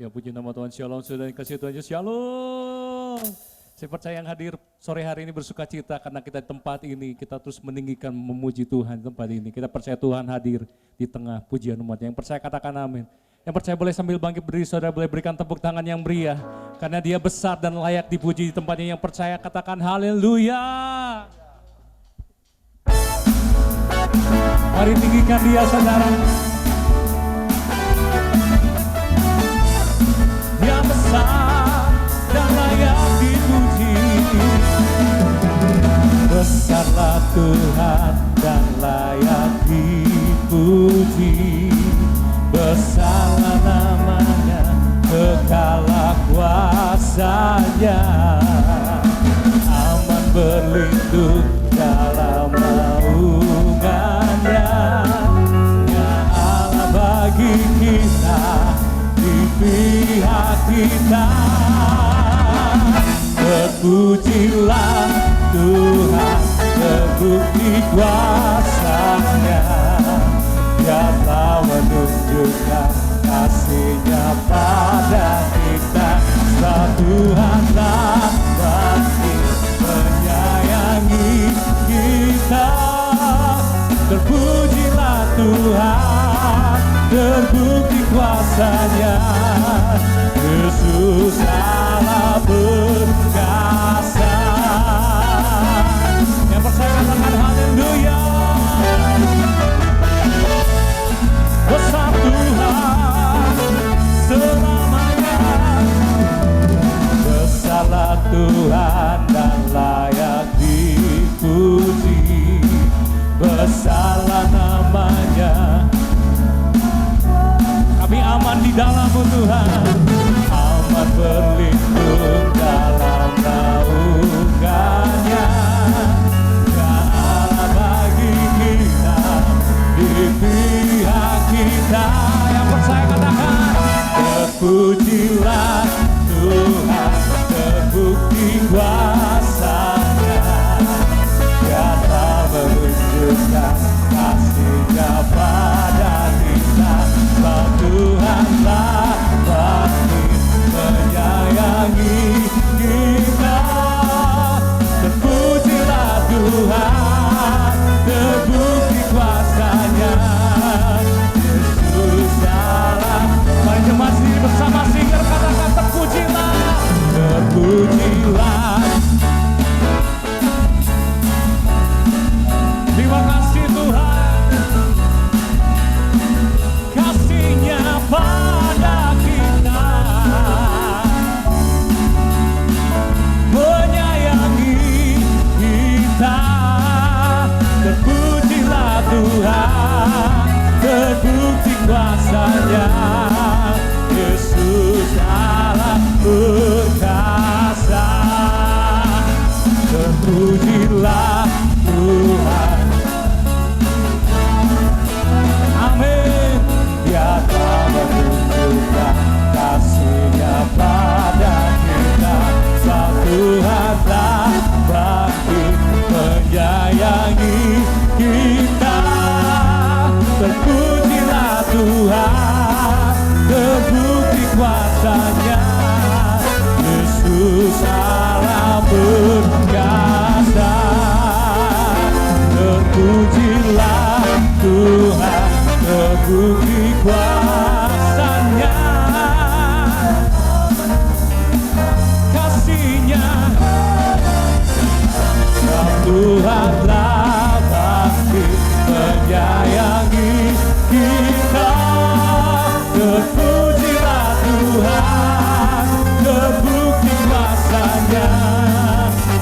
Ya puji nama Tuhan, shalom, sudah dikasih Tuhan Yesus, shalom. Saya percaya yang hadir sore hari ini bersuka cita karena kita di tempat ini, kita terus meninggikan, memuji Tuhan di tempat ini. Kita percaya Tuhan hadir di tengah pujian umatnya. Yang percaya katakan amin. Yang percaya boleh sambil bangkit berdiri, saudara boleh berikan tepuk tangan yang meriah. Karena dia besar dan layak dipuji di tempatnya. Yang percaya katakan haleluya. Mari tinggikan dia saudara. Dia besar dan layak dipuji. Besarlah Tuhan dan layak dipuji. Besarlah namanya, kekalah kuasanya. Aman berlindung dalam naungannya. Ya Allah bagi kita, di pihak kita. Terpujilah Tuhan, terbukti kuasanya. Dia telah menunjukkan kasih-Nya pada kita. Sebab Tuhan telah pasti menyayangi kita. Terpujilah Tuhan, terbukti kuasanya. Yesus Allah berkuasa. Yang percaya katakan haleluya. Besar Tuhan selamanya. Besarlah Tuhan dan layak dipuji. Besarlah namanya. Kami aman di dalam-Mu Tuhan. Aman berlindung dalam naungannya. Ya Allah bagi kita, di pihak kita. Yang percaya katakan terpujilah Tuhan, terbukti kuasanya. Dia telah menunjukkan kasih-Nya pada kita. Sebab Tuhan telah pasti menyayangi kita. Terpujilah Tuhan, terbukti kuasanya. Yesus Allah. Mari jemaat sendiri bersama singer katakan terpujilah, terpujilah. Terima kasih Tuhan, kasih-Nya pada kita, menyayangi kita. Terpujilah Tuhan, terbukti kuasanya. Yesus Allah berkuasa. Terpujilah Tuhan. Amin. Dia telah menunjukkan kasih-Nya pada kita. Sebab Tuhan telah bangkit menyayangi kita. Terpujilah Tuhan, terbukti kuasanya. Yesus Allah berkuasa. Terpujilah Tuhan, terbukti kuasanya. Kasih-Nya Tuhan telah pasti menyayangi kita. Terpujilah Tuhan, terbukti kuasanya.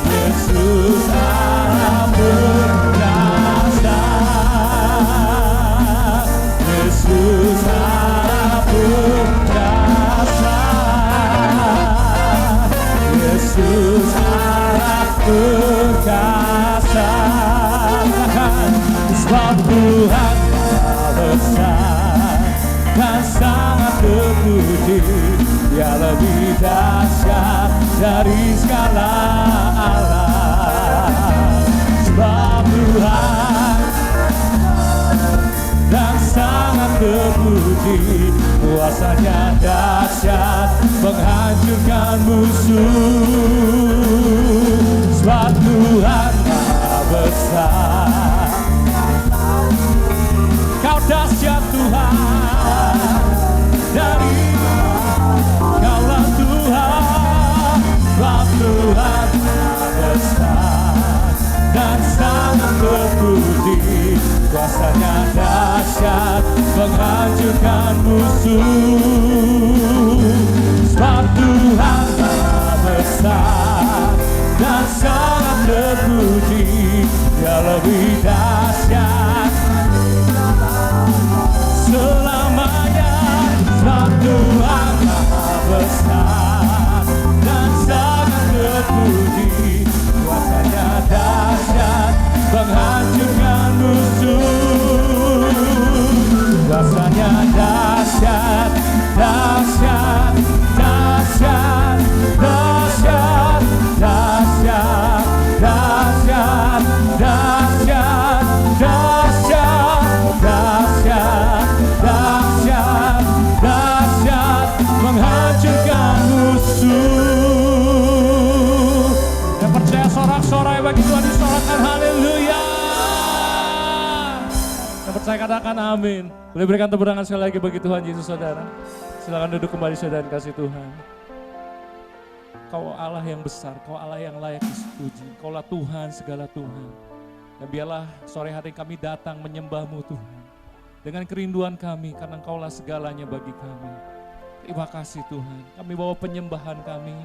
Yesus Allah berkuasa. Yesus Allah berkuasa. Yesus Allah berkuasa. Sebab Tuhan besar dan sangat terpuji. Dia lebih dahsyat dari segala alam. Sebab Tuhan dan sangat terpuji. Kuasanya dahsyat menghancurkan musuh. Sebab Tuhan Maha besar. Kau dahsyat Tuhan, dari Kaulah Tuhan. Sebab Tuhan Maha besar dan sangat terpuji. Kuasanya dahsyat menghancurkan musuh. Sebab Tuhan Maha besar dan sangat terpuji. Dia lebih dahsyat selamanya. Sebab Tuhan Maha besar dan sangat terpuji. Kuasanya dahsyat menghancurkan musuh. Kuasanya dahsyat, dahsyat, dahsyat, dahsyat, dahsyat, dahsyat, dahsyat, dahsyat, dahsyat, dahsyat, dahsyat, menghancurkan musuh. Yang percaya sorak-sorai bagi Tuhan disorakkan, haleluya. Yang percaya katakan amin. Boleh berikan tepuk tangan sekali lagi bagi Tuhan Yesus, saudara. Silakan duduk kembali, saudara kasih Tuhan. Kau Allah yang besar, Kau Allah yang layak dipuji. Kaulah Tuhan segala Tuhan. Dan biarlah sore hari kami datang menyembah-Mu Tuhan. Dengan kerinduan kami, karena Engkaulah segalanya bagi kami. Terima kasih Tuhan. Kami bawa penyembahan kami.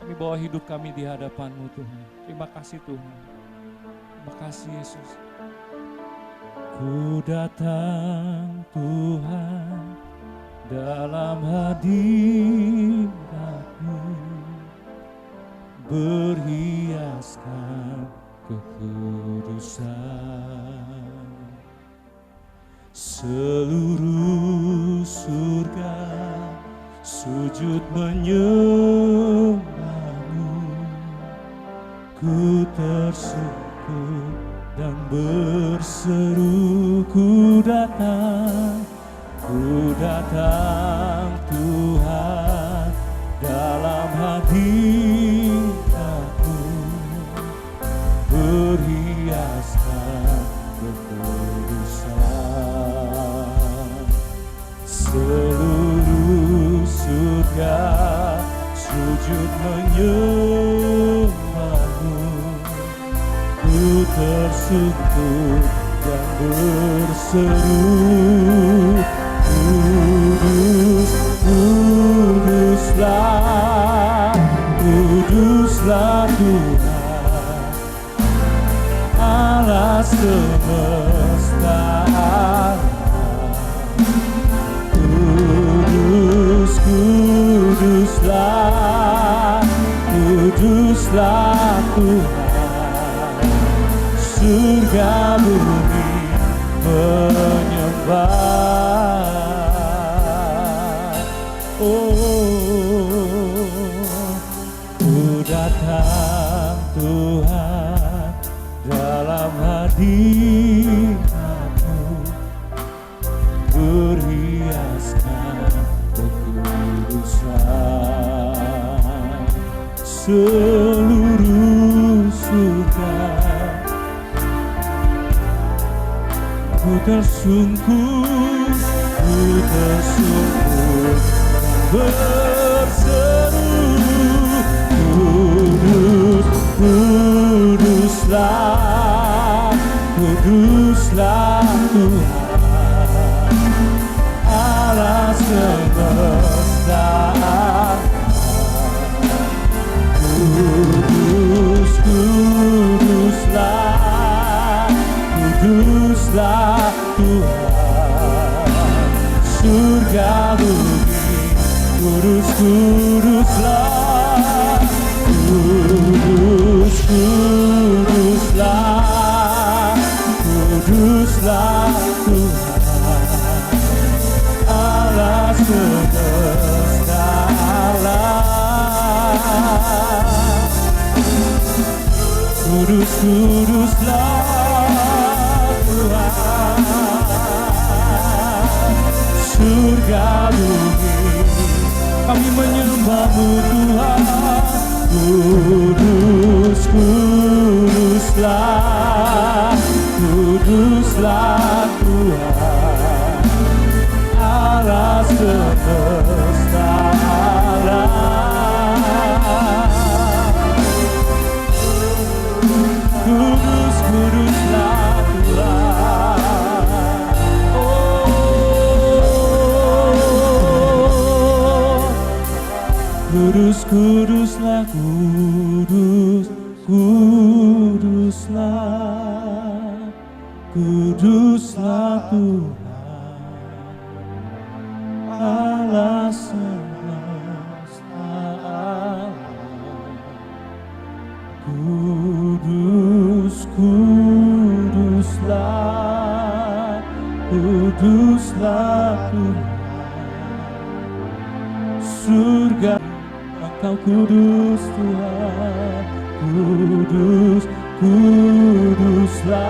Kami bawa hidup kami di hadapan-Mu Tuhan. Terima kasih Tuhan. Terima kasih Yesus. Ku datang Tuhan dalam hadirat-Mu, berhiaskan kekudusan. Seluruh surga sujud menyembah-Mu. Ku tersungkur dan berseru, ku datang Tuhan dalam hadirat-Mu, berhiaskan kekudusan. Seluruh surga sujud menyembah-Mu. Ku tersungkur dan berseru, Kudus, kuduslah, kuduslah Tuhan, Allah semesta alam. Kudus, kuduslah, kuduslah Tuhan, surga bumi menyembah. Ku datang Tuhan dalam hadirat-Mu, berhiaskan kekudusan. Seluruh surga ku tersungkur berseru, kudus, kuduslah, kuduslah Tuhan, Allah semesta alam. Kudus, kuduslah, kuduslah Tuhan, surga bumi, kudus, kuduslah, kudus, kuduslah, kuduslah Tuhan, Allah semesta alam. Kudus, kuduslah Tuhan, surga bumi. Kami menyembah-Mu Tuhan. Kudus, kuduslah, kuduslah Tuhan Allah semesta alam. Kudus, kuduslah Tuhan. Oh, kudus, kuduslah, kudus, kuduslah, kuduslah Tuhan Allah semesta alam. Kudus, kuduslah, kuduslah Tuhan. Surga Engkau kudus Tuhan. Kudus, kuduslah,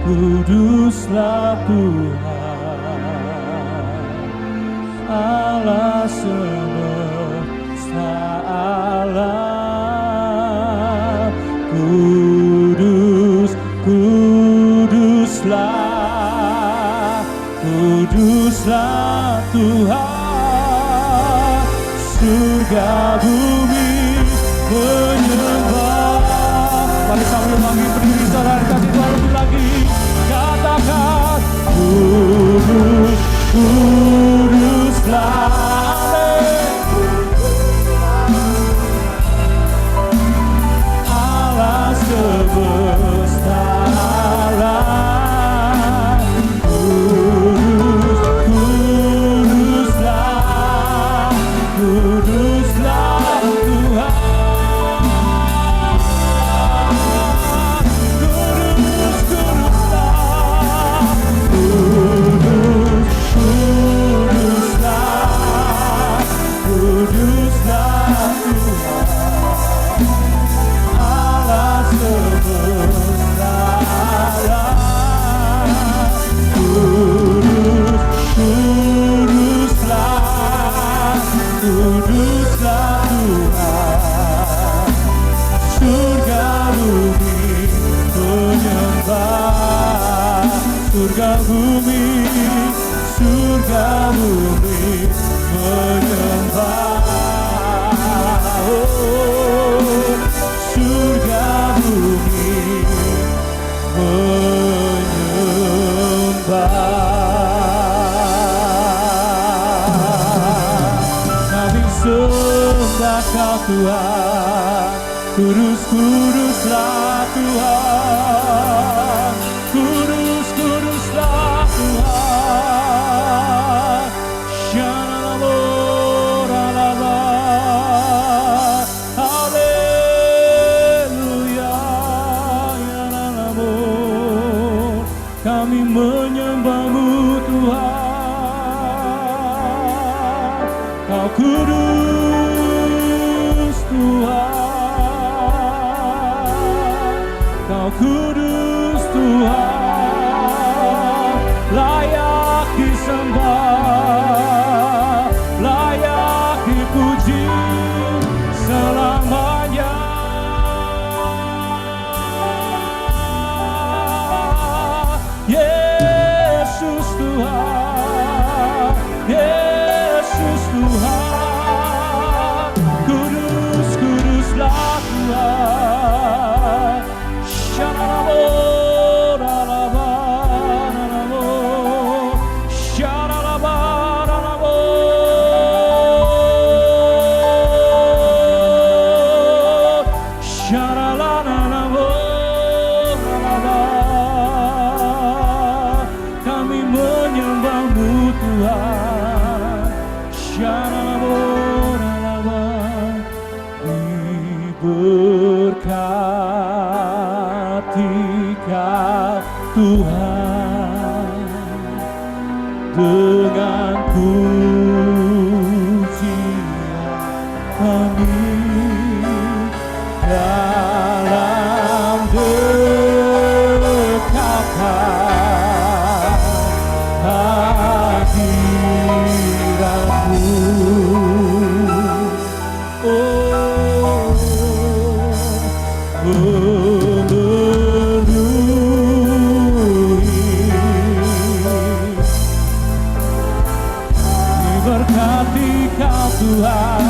kuduslah Tuhan Allah semesta alam. Kudus, kuduslah, kuduslah Tuhan. Surga bumi menyembah. Mari sambil panggil berdiri saudara, kasih Tuhan lebih lagi. Katakan kudus, kuduslah. Allah semesta alam. Kudus, kuduslah, kuduslah Tuhan. Kudus, kuduslah, kudus, kuduslah, kuduslah Tuhan Allah semesta alam. Kudus, kuduslah, kuduslah Tuhan. Surga bumi menyembah. Surga bumi, surga bumi menyembah. Oh, surga bumi menyembah. Kami sembah Kau Tuhan. Kudus, kuduslah Tuhan. Kudus, kuduslah Tuhan. Shalom-Alaba. Haleluya. Shalom. Kami menyembah-Mu Tuhan. Kau kudus Tuhan. Kau kudus Tuhan. Layak disembah, layak dipuji selamanya. Yesus Tuhan, Yesus Tuhan. Kudus, kuduslah Tuhan. Shalom, kami menyembah-Mu Tuhan. Diberkati Kau Tuhan dengan pujian kami dalam dekatan. Tuhan.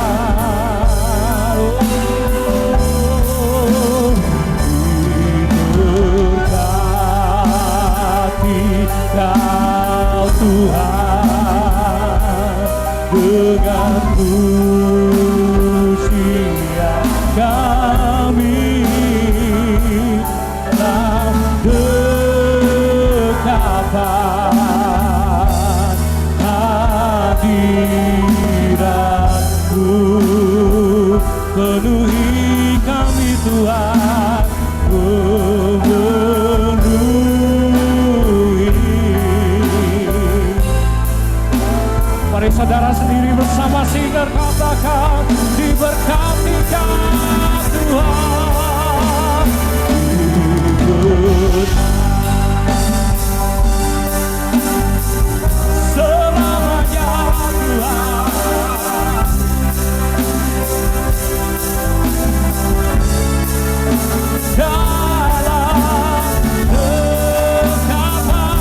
Diberkati Kau Tuhan dengan usia kami dalam dekapan hadirat-Mu. Penuhi kami Tuhan, memenuhi. Mari saudara sendiri bersama singer katakan, diberkati Tuhan, selamanya Tuhan. Dalam dekapan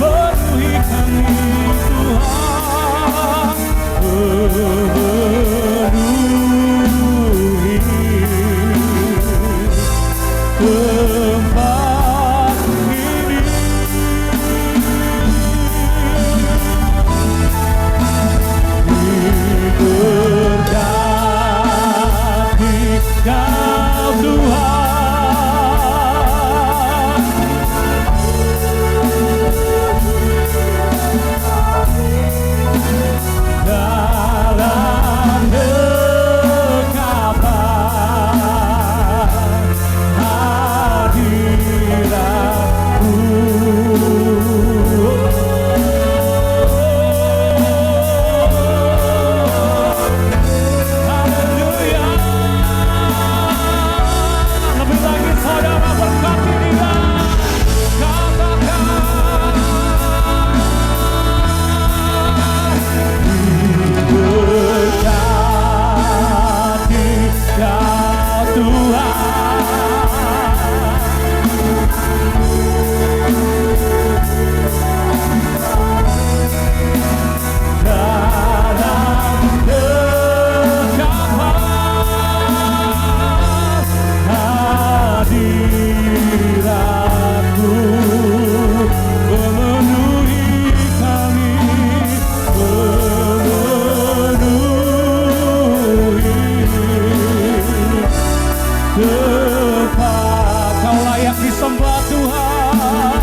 penuhi kami Tuhan, memenuhi tempat ini. Diberkati Kau Tuhan, dalam dekapan hadirat-Mu. Haleluya. Lebih lagi saudara berkati dia, katakan, diberkati Kau Tuhan, dalam dekapan hadirat-Mu. Memenuhi kami, memenuhi tepat. Kau layak disembah Tuhan,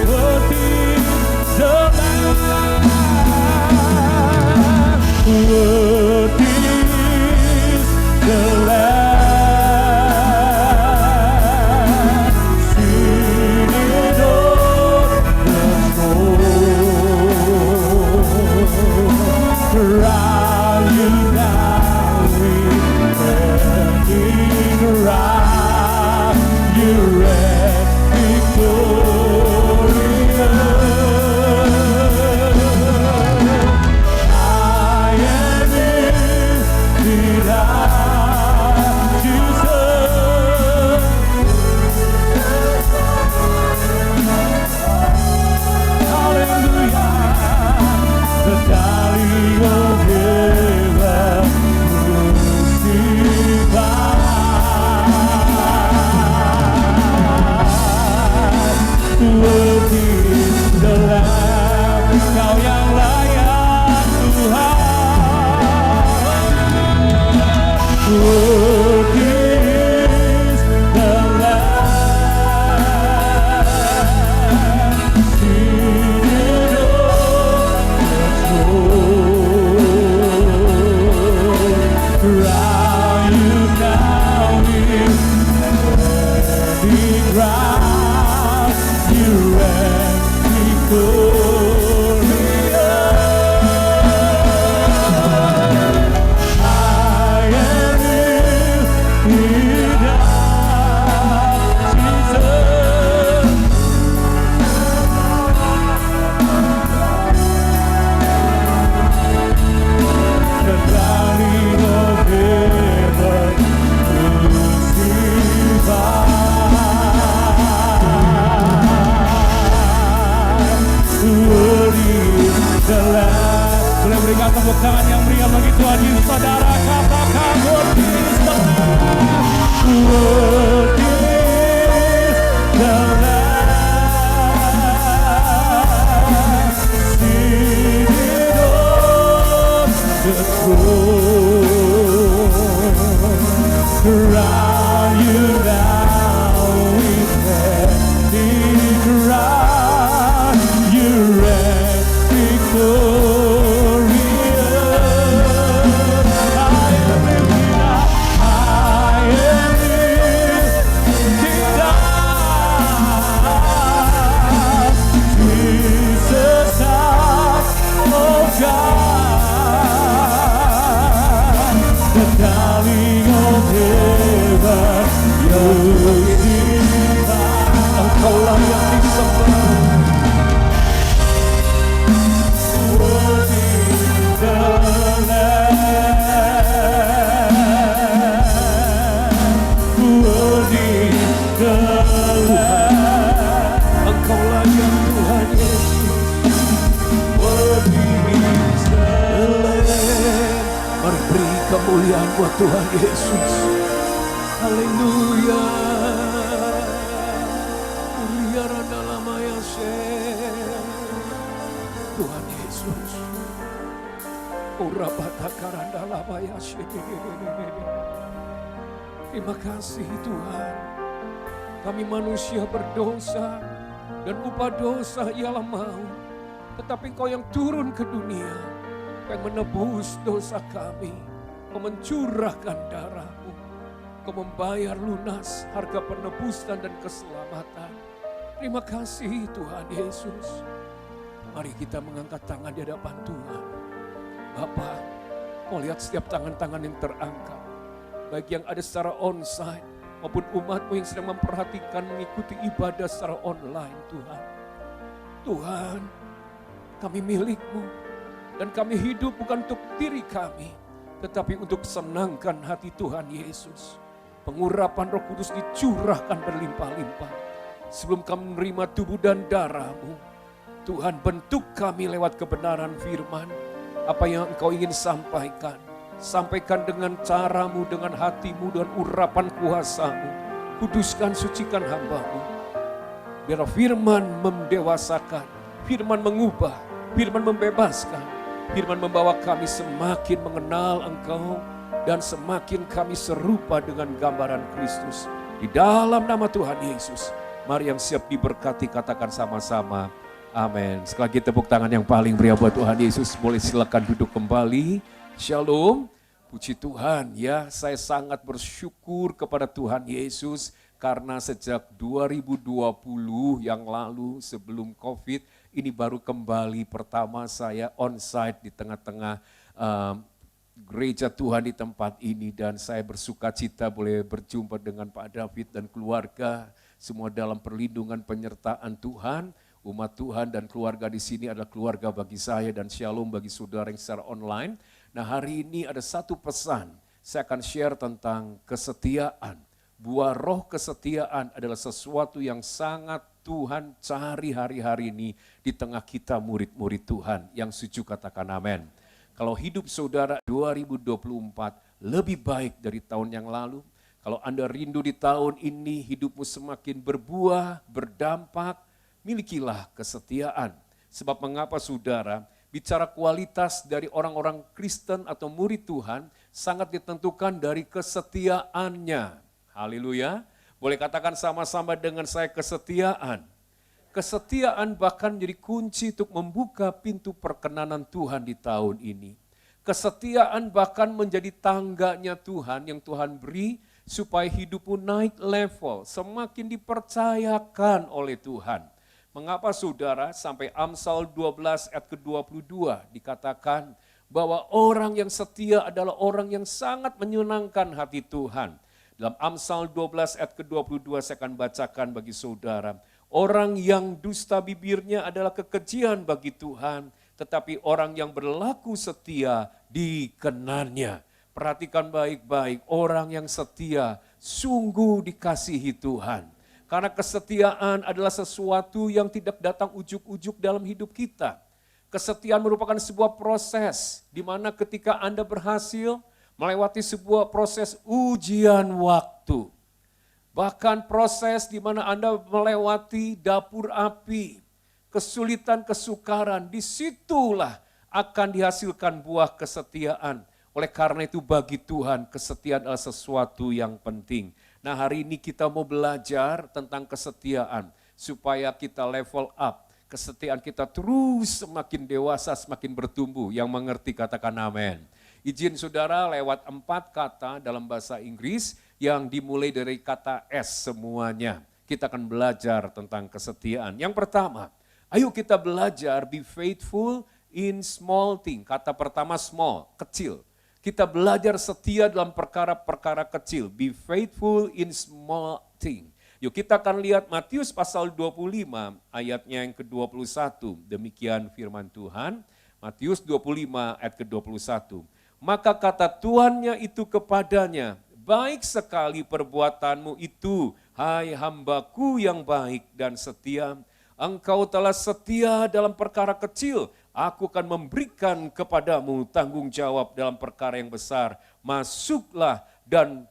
worthy the Lamb, worthy is the Lamb, seated on the throne. Crown you now with burning wrath, you reign victorious. I am lifted up, Jesus. Hallelujah. The darling of heaven crucified. Worthy is the Lamb, Kau yang layak Tuhan. Worthy is the Lamb, seated on the throne. Crown you now with burning wrath, you reign victorious. I am lifted up, Jesus. The darling of heaven crucified. kemuliaan buat Tuhan Yesus. Haleluya. Tuhan Yesus. Terima kasih Tuhan. Kami manusia berdosa dan upah dosa ialah maut. Tetapi Engkau yang turun ke dunia, yang menebus dosa kami, Kau mencurahkan darah-Mu, Kau membayar lunas harga penebusan dan keselamatan. Terima kasih Tuhan Yesus. Mari kita mengangkat tangan di hadapan Tuhan. Bapa, Kau lihat setiap tangan-tangan yang terangkat, baik yang ada secara onsite maupun umat-Mu yang sedang memperhatikan mengikuti ibadah secara online Tuhan. Tuhan, kami milik-Mu dan kami hidup bukan untuk diri kami, tetapi untuk senangkan hati Tuhan Yesus. Pengurapan Roh Kudus dicurahkan berlimpah-limpah. Sebelum kami menerima tubuh dan darah-Mu, Tuhan bentuk kami lewat kebenaran firman. Apa yang Engkau ingin sampaikan, sampaikan dengan cara-Mu, dengan hati-Mu, dengan urapan kuasa-Mu. Kuduskan, sucikan hamba-Mu. Biar firman mendewasakan, firman mengubah, firman membebaskan, firman membawa kami semakin mengenal Engkau dan semakin kami serupa dengan gambaran Kristus. Di dalam nama Tuhan Yesus, mari yang siap diberkati katakan sama-sama. Amin. Sekali lagi tepuk tangan yang paling meriah buat Tuhan Yesus. Boleh silakan duduk kembali. Shalom. Puji Tuhan ya, saya sangat bersyukur kepada Tuhan Yesus karena sejak 2020 yang lalu sebelum COVID, ini baru kembali pertama saya onsite di tengah-tengah gereja Tuhan di tempat ini, dan saya bersuka cita boleh berjumpa dengan Pak David dan keluarga, semua dalam perlindungan penyertaan Tuhan. Umat Tuhan dan keluarga di sini adalah keluarga bagi saya, dan shalom bagi saudara yang secara online. Nah, hari ini ada satu pesan, saya akan share tentang kesetiaan. Buah roh kesetiaan adalah sesuatu yang sangat Tuhan cari hari-hari ini di tengah kita murid-murid Tuhan. Yang setuju katakan amin. Kalau hidup saudara 2024 lebih baik dari tahun yang lalu, kalau Anda rindu di tahun ini hidupmu semakin berbuah, berdampak, milikilah kesetiaan. Sebab mengapa saudara, bicara kualitas dari orang-orang Kristen atau murid Tuhan sangat ditentukan dari kesetiaannya. Haleluya. Boleh katakan sama-sama dengan saya kesetiaan. Kesetiaan bahkan menjadi kunci untuk membuka pintu perkenanan Tuhan di tahun ini. Kesetiaan bahkan menjadi tangganya Tuhan yang Tuhan beri supaya hidupmu naik level, semakin dipercayakan oleh Tuhan. Mengapa saudara sampai Amsal 12 ayat ke-22 dikatakan bahwa orang yang setia adalah orang yang sangat menyenangkan hati Tuhan. Dalam Amsal 12 ayat ke-22 saya akan bacakan bagi saudara. Orang yang dusta bibirnya adalah kekejian bagi Tuhan, tetapi orang yang berlaku setia dikenannya. Perhatikan baik-baik, orang yang setia sungguh dikasihi Tuhan. Karena kesetiaan adalah sesuatu yang tidak datang ujuk-ujuk dalam hidup kita. Kesetiaan merupakan sebuah proses di mana ketika Anda berhasil melewati sebuah proses ujian waktu. Bahkan proses di mana Anda melewati dapur api, kesulitan, kesukaran, disitulah akan dihasilkan buah kesetiaan. Oleh karena itu bagi Tuhan kesetiaan adalah sesuatu yang penting. Nah, hari ini kita mau belajar tentang kesetiaan supaya kita level up. Kesetiaan kita terus semakin dewasa, semakin bertumbuh. Yang mengerti katakan amin. Izin saudara lewat 4 kata dalam bahasa Inggris yang dimulai dari kata S semuanya. Kita akan belajar tentang kesetiaan. Yang pertama, ayo kita belajar be faithful in small thing. Kata pertama small, kecil. Kita belajar setia dalam perkara-perkara kecil. Be faithful in small thing. Yuk kita akan lihat Matius pasal 25 ayatnya yang ke-21. Demikian firman Tuhan. Matius 25 ayat ke-21. Maka kata tuannya itu kepadanya, baik sekali perbuatanmu itu, hai hambaku yang baik dan setia. Engkau telah setia dalam perkara kecil, aku akan memberikan kepadamu tanggung jawab dalam perkara yang besar. masuklah dan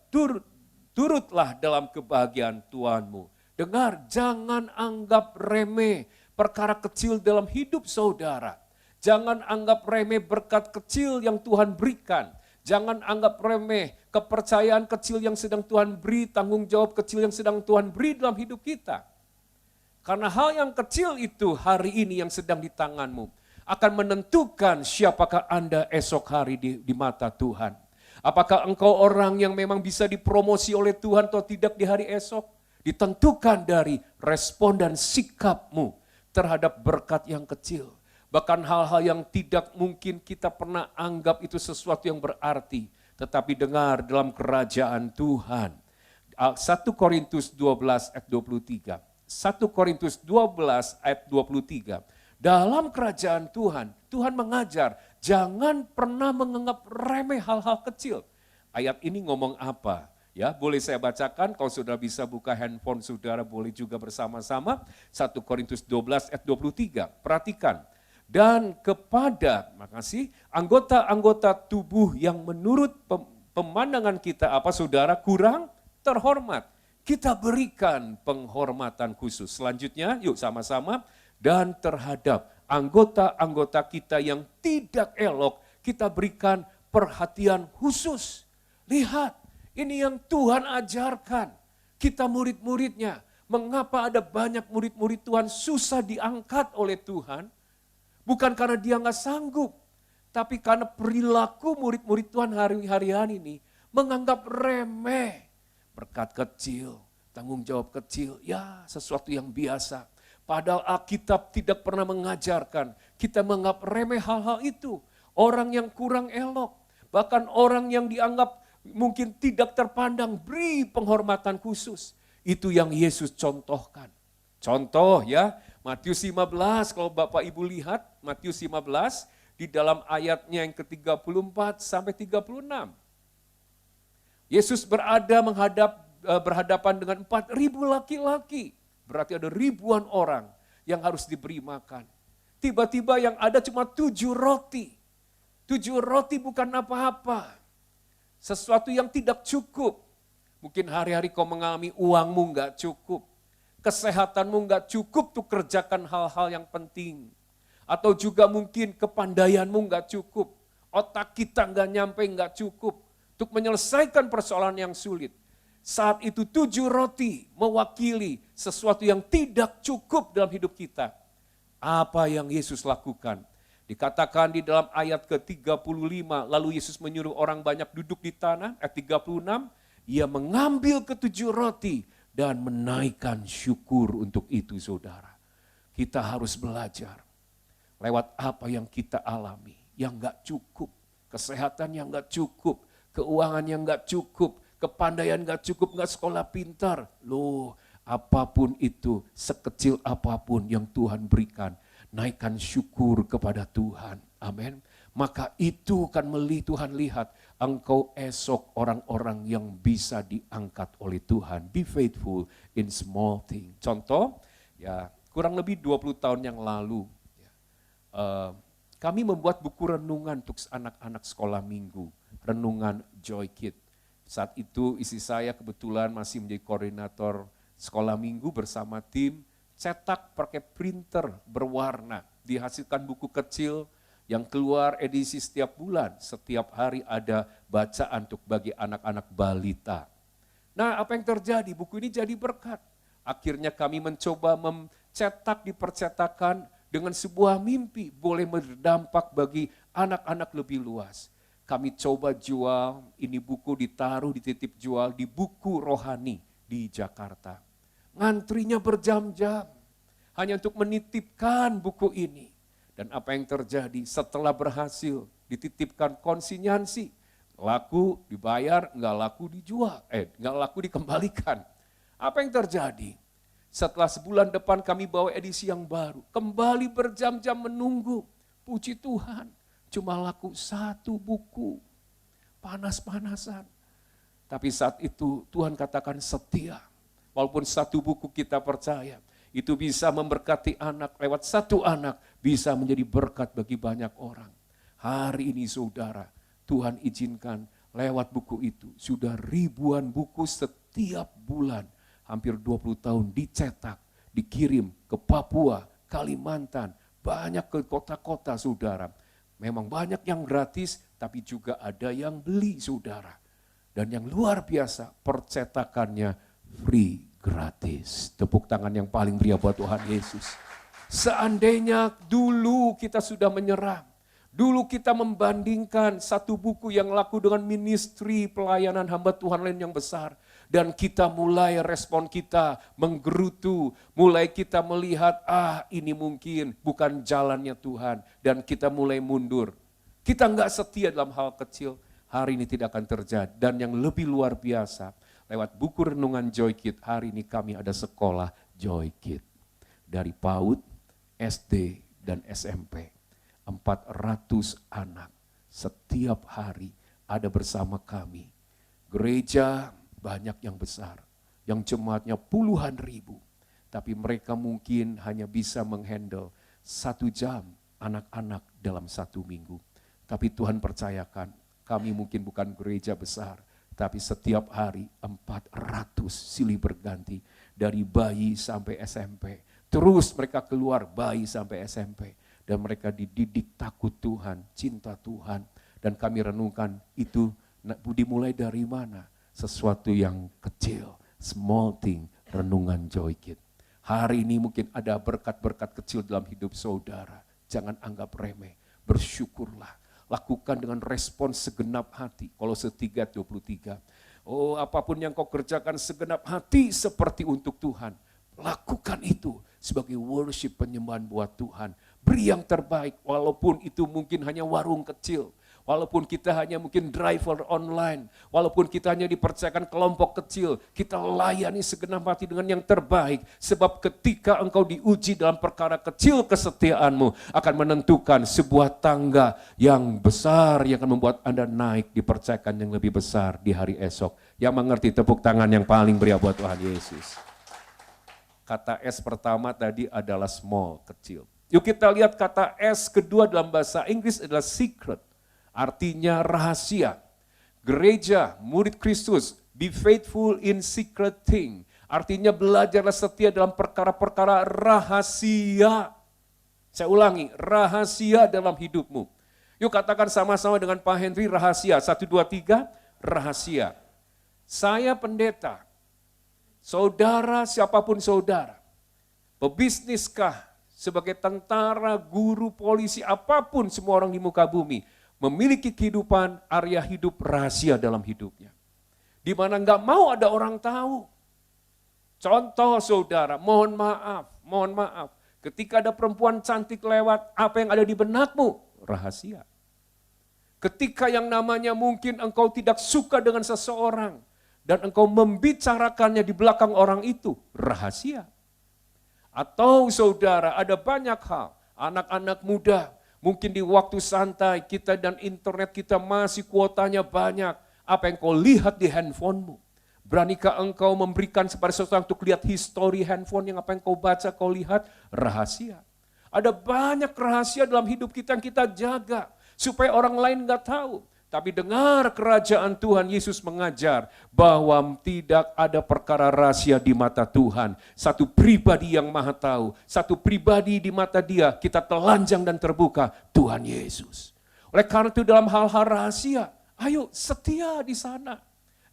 turutlah dalam kebahagiaan Tuhanmu. Dengar, jangan anggap remeh perkara kecil dalam hidup saudara. Jangan anggap remeh berkat kecil yang Tuhan berikan. Jangan anggap remeh kepercayaan kecil yang sedang Tuhan beri, tanggung jawab kecil yang sedang Tuhan beri dalam hidup kita. Karena hal yang kecil itu hari ini yang sedang di tanganmu akan menentukan siapakah Anda esok hari di mata Tuhan. Apakah engkau orang yang memang bisa dipromosi oleh Tuhan atau tidak di hari esok? Ditentukan dari respon dan sikapmu terhadap berkat yang kecil. Bahkan hal-hal yang tidak mungkin kita pernah anggap itu sesuatu yang berarti. Tetapi dengar dalam kerajaan Tuhan. 1 Korintus 12 ayat 23. 1 Korintus 12 ayat 23. Dalam kerajaan Tuhan, Tuhan mengajar, jangan pernah menganggap remeh hal-hal kecil. Ayat ini ngomong apa? Ya, boleh saya bacakan, kalau saudara bisa buka handphone saudara, boleh juga bersama-sama. 1 Korintus 12 ayat 23, perhatikan. Dan kepada, makasih, anggota-anggota tubuh yang menurut pemandangan kita, apa saudara, kurang terhormat. Kita berikan penghormatan khusus. Selanjutnya, yuk sama-sama. Dan terhadap anggota-anggota kita yang tidak elok, kita berikan perhatian khusus. Lihat, ini yang Tuhan ajarkan. Kita murid-muridnya. Mengapa ada banyak murid-murid Tuhan susah diangkat oleh Tuhan? Bukan karena dia nggak sanggup. Tapi karena perilaku murid-murid Tuhan hari-harian ini menganggap remeh. Berkat kecil, tanggung jawab kecil, ya sesuatu yang biasa. Padahal Alkitab tidak pernah mengajarkan. Kita menganggap remeh hal-hal itu. Orang yang kurang elok. Bahkan orang yang dianggap mungkin tidak terpandang, beri penghormatan khusus. Itu yang Yesus contohkan. Contoh ya, Matius 15, kalau Bapak Ibu lihat, Matius 15, di dalam ayatnya yang ke-34 sampai 36. Yesus berhadapan dengan 4.000 laki-laki. Berarti ada ribuan orang yang harus diberi makan. Tiba-tiba yang ada cuma 7 roti. 7 roti bukan apa-apa. Sesuatu yang tidak cukup. Mungkin hari-hari kau mengalami uangmu enggak cukup. Kesehatanmu enggak cukup untuk kerjakan hal-hal yang penting. Atau juga mungkin kepandaianmu enggak cukup. Otak kita enggak cukup. Untuk menyelesaikan persoalan yang sulit. Saat itu 7 roti mewakili sesuatu yang tidak cukup dalam hidup kita. Apa yang Yesus lakukan? Dikatakan di dalam ayat ke-35, lalu Yesus menyuruh orang banyak duduk di tanah, ayat 36, ia mengambil ke-7 roti dan menaikkan syukur untuk itu saudara. Kita harus belajar lewat apa yang kita alami, yang gak cukup, kesehatan yang gak cukup, keuangan yang gak cukup, kepandaian gak cukup, gak sekolah pintar. Loh, apapun itu, sekecil apapun yang Tuhan berikan, naikkan syukur kepada Tuhan. Amin. Maka itu kan Tuhan lihat engkau esok orang-orang yang bisa diangkat oleh Tuhan. Be faithful in small thing. Contoh, ya kurang lebih 20 tahun yang lalu, kami membuat buku renungan untuk anak-anak sekolah minggu. Renungan Joy Kid. Saat itu istri saya kebetulan masih menjadi koordinator sekolah minggu bersama tim. Cetak pakai printer berwarna, dihasilkan buku kecil yang keluar edisi setiap bulan. Setiap hari ada bacaan untuk bagi anak-anak balita. Nah, apa yang terjadi? Buku ini jadi berkat. Akhirnya kami mencoba mencetak di percetakan dengan sebuah mimpi boleh berdampak bagi anak-anak lebih luas. Kami coba jual, ini buku ditaruh dititip jual di Buku Rohani di Jakarta. Ngantrinya berjam-jam hanya untuk menitipkan buku ini. Dan apa yang terjadi setelah berhasil dititipkan konsinyansi, laku dibayar, nggak laku dijual, nggak laku dikembalikan. Apa yang terjadi? Setelah sebulan depan kami bawa edisi yang baru, kembali berjam-jam menunggu. Puji Tuhan, cuma laku 1 buku, panas-panasan. Tapi saat itu Tuhan katakan setia. Walaupun 1 buku kita percaya, itu bisa memberkati anak, lewat 1 anak bisa menjadi berkat bagi banyak orang. Hari ini saudara, Tuhan izinkan lewat buku itu. Sudah ribuan buku setiap bulan, hampir 20 tahun dicetak, dikirim ke Papua, Kalimantan, banyak ke kota-kota saudara. Memang banyak yang gratis, tapi juga ada yang beli saudara. Dan yang luar biasa, percetakannya free, gratis. Tepuk tangan yang paling meriah buat Tuhan Yesus. Seandainya dulu kita sudah menyerah, dulu kita membandingkan satu buku yang laku dengan ministry pelayanan hamba Tuhan lain yang besar. Dan kita mulai respon kita menggerutu, mulai kita melihat ini mungkin bukan jalannya Tuhan. Dan kita mulai mundur. Kita enggak setia dalam hal kecil, hari ini tidak akan terjadi. Dan yang lebih luar biasa, lewat buku renungan Joy Kid, hari ini kami ada sekolah Joy Kid. Dari PAUD, SD, dan SMP. 400 anak setiap hari ada bersama kami. Gereja banyak yang besar, yang jemaatnya puluhan ribu. Tapi mereka mungkin hanya bisa menghandle 1 jam anak-anak dalam 1 minggu. Tapi Tuhan percayakan, kami mungkin bukan gereja besar, tapi setiap hari 400 silih berganti. Dari bayi sampai SMP. Terus mereka keluar bayi sampai SMP. Dan mereka dididik takut Tuhan, cinta Tuhan. Dan kami renungkan itu dimulai dari mana? Sesuatu yang kecil, small thing, renungan Joy Kid. Hari ini mungkin ada berkat-berkat kecil dalam hidup saudara. Jangan anggap remeh, bersyukurlah. Lakukan dengan respon segenap hati. Kolose 3:23. Oh, apapun yang kau kerjakan segenap hati seperti untuk Tuhan. Lakukan itu sebagai worship penyembahan buat Tuhan. Beri yang terbaik walaupun itu mungkin hanya warung kecil. Walaupun kita hanya mungkin driver online, walaupun kita hanya dipercayakan kelompok kecil, kita layani segenap hati dengan yang terbaik. Sebab ketika engkau diuji dalam perkara kecil kesetiaanmu, akan menentukan sebuah tangga yang besar yang akan membuat Anda naik, dipercayakan yang lebih besar di hari esok. Yang mengerti tepuk tangan yang paling meriah buat Tuhan Yesus. Kata S pertama tadi adalah small, kecil. Yuk kita lihat kata S kedua dalam bahasa Inggris adalah secret. Artinya rahasia. Gereja, murid Kristus, be faithful in secret thing. Artinya belajarlah setia dalam perkara-perkara rahasia. Saya ulangi, rahasia dalam hidupmu. Yuk katakan sama-sama dengan Pak Henry, rahasia. 1, 2, 3, rahasia. Saya pendeta, saudara siapapun saudara, pebisniskah, sebagai tentara, guru, polisi, apapun semua orang di muka bumi, memiliki kehidupan, area hidup rahasia dalam hidupnya. Di mana enggak mau ada orang tahu. Contoh saudara, mohon maaf. Ketika ada perempuan cantik lewat, apa yang ada di benakmu? Rahasia. Ketika yang namanya mungkin engkau tidak suka dengan seseorang, dan engkau membicarakannya di belakang orang itu, rahasia. Atau saudara, ada banyak hal, anak-anak muda, mungkin di waktu santai kita dan internet kita masih kuotanya banyak. Apa yang kau lihat di handphonemu? Beranikah engkau memberikan kepada seseorang untuk lihat histori handphone yang apa yang kau baca, kau lihat? Rahasia. Ada banyak rahasia dalam hidup kita yang kita jaga supaya orang lain gak tahu. Tapi dengar kerajaan Tuhan, Yesus mengajar bahwa tidak ada perkara rahasia di mata Tuhan. Satu pribadi yang maha tahu, satu pribadi di mata dia, kita telanjang dan terbuka, Tuhan Yesus. Oleh karena itu dalam hal-hal rahasia, ayo setia di sana.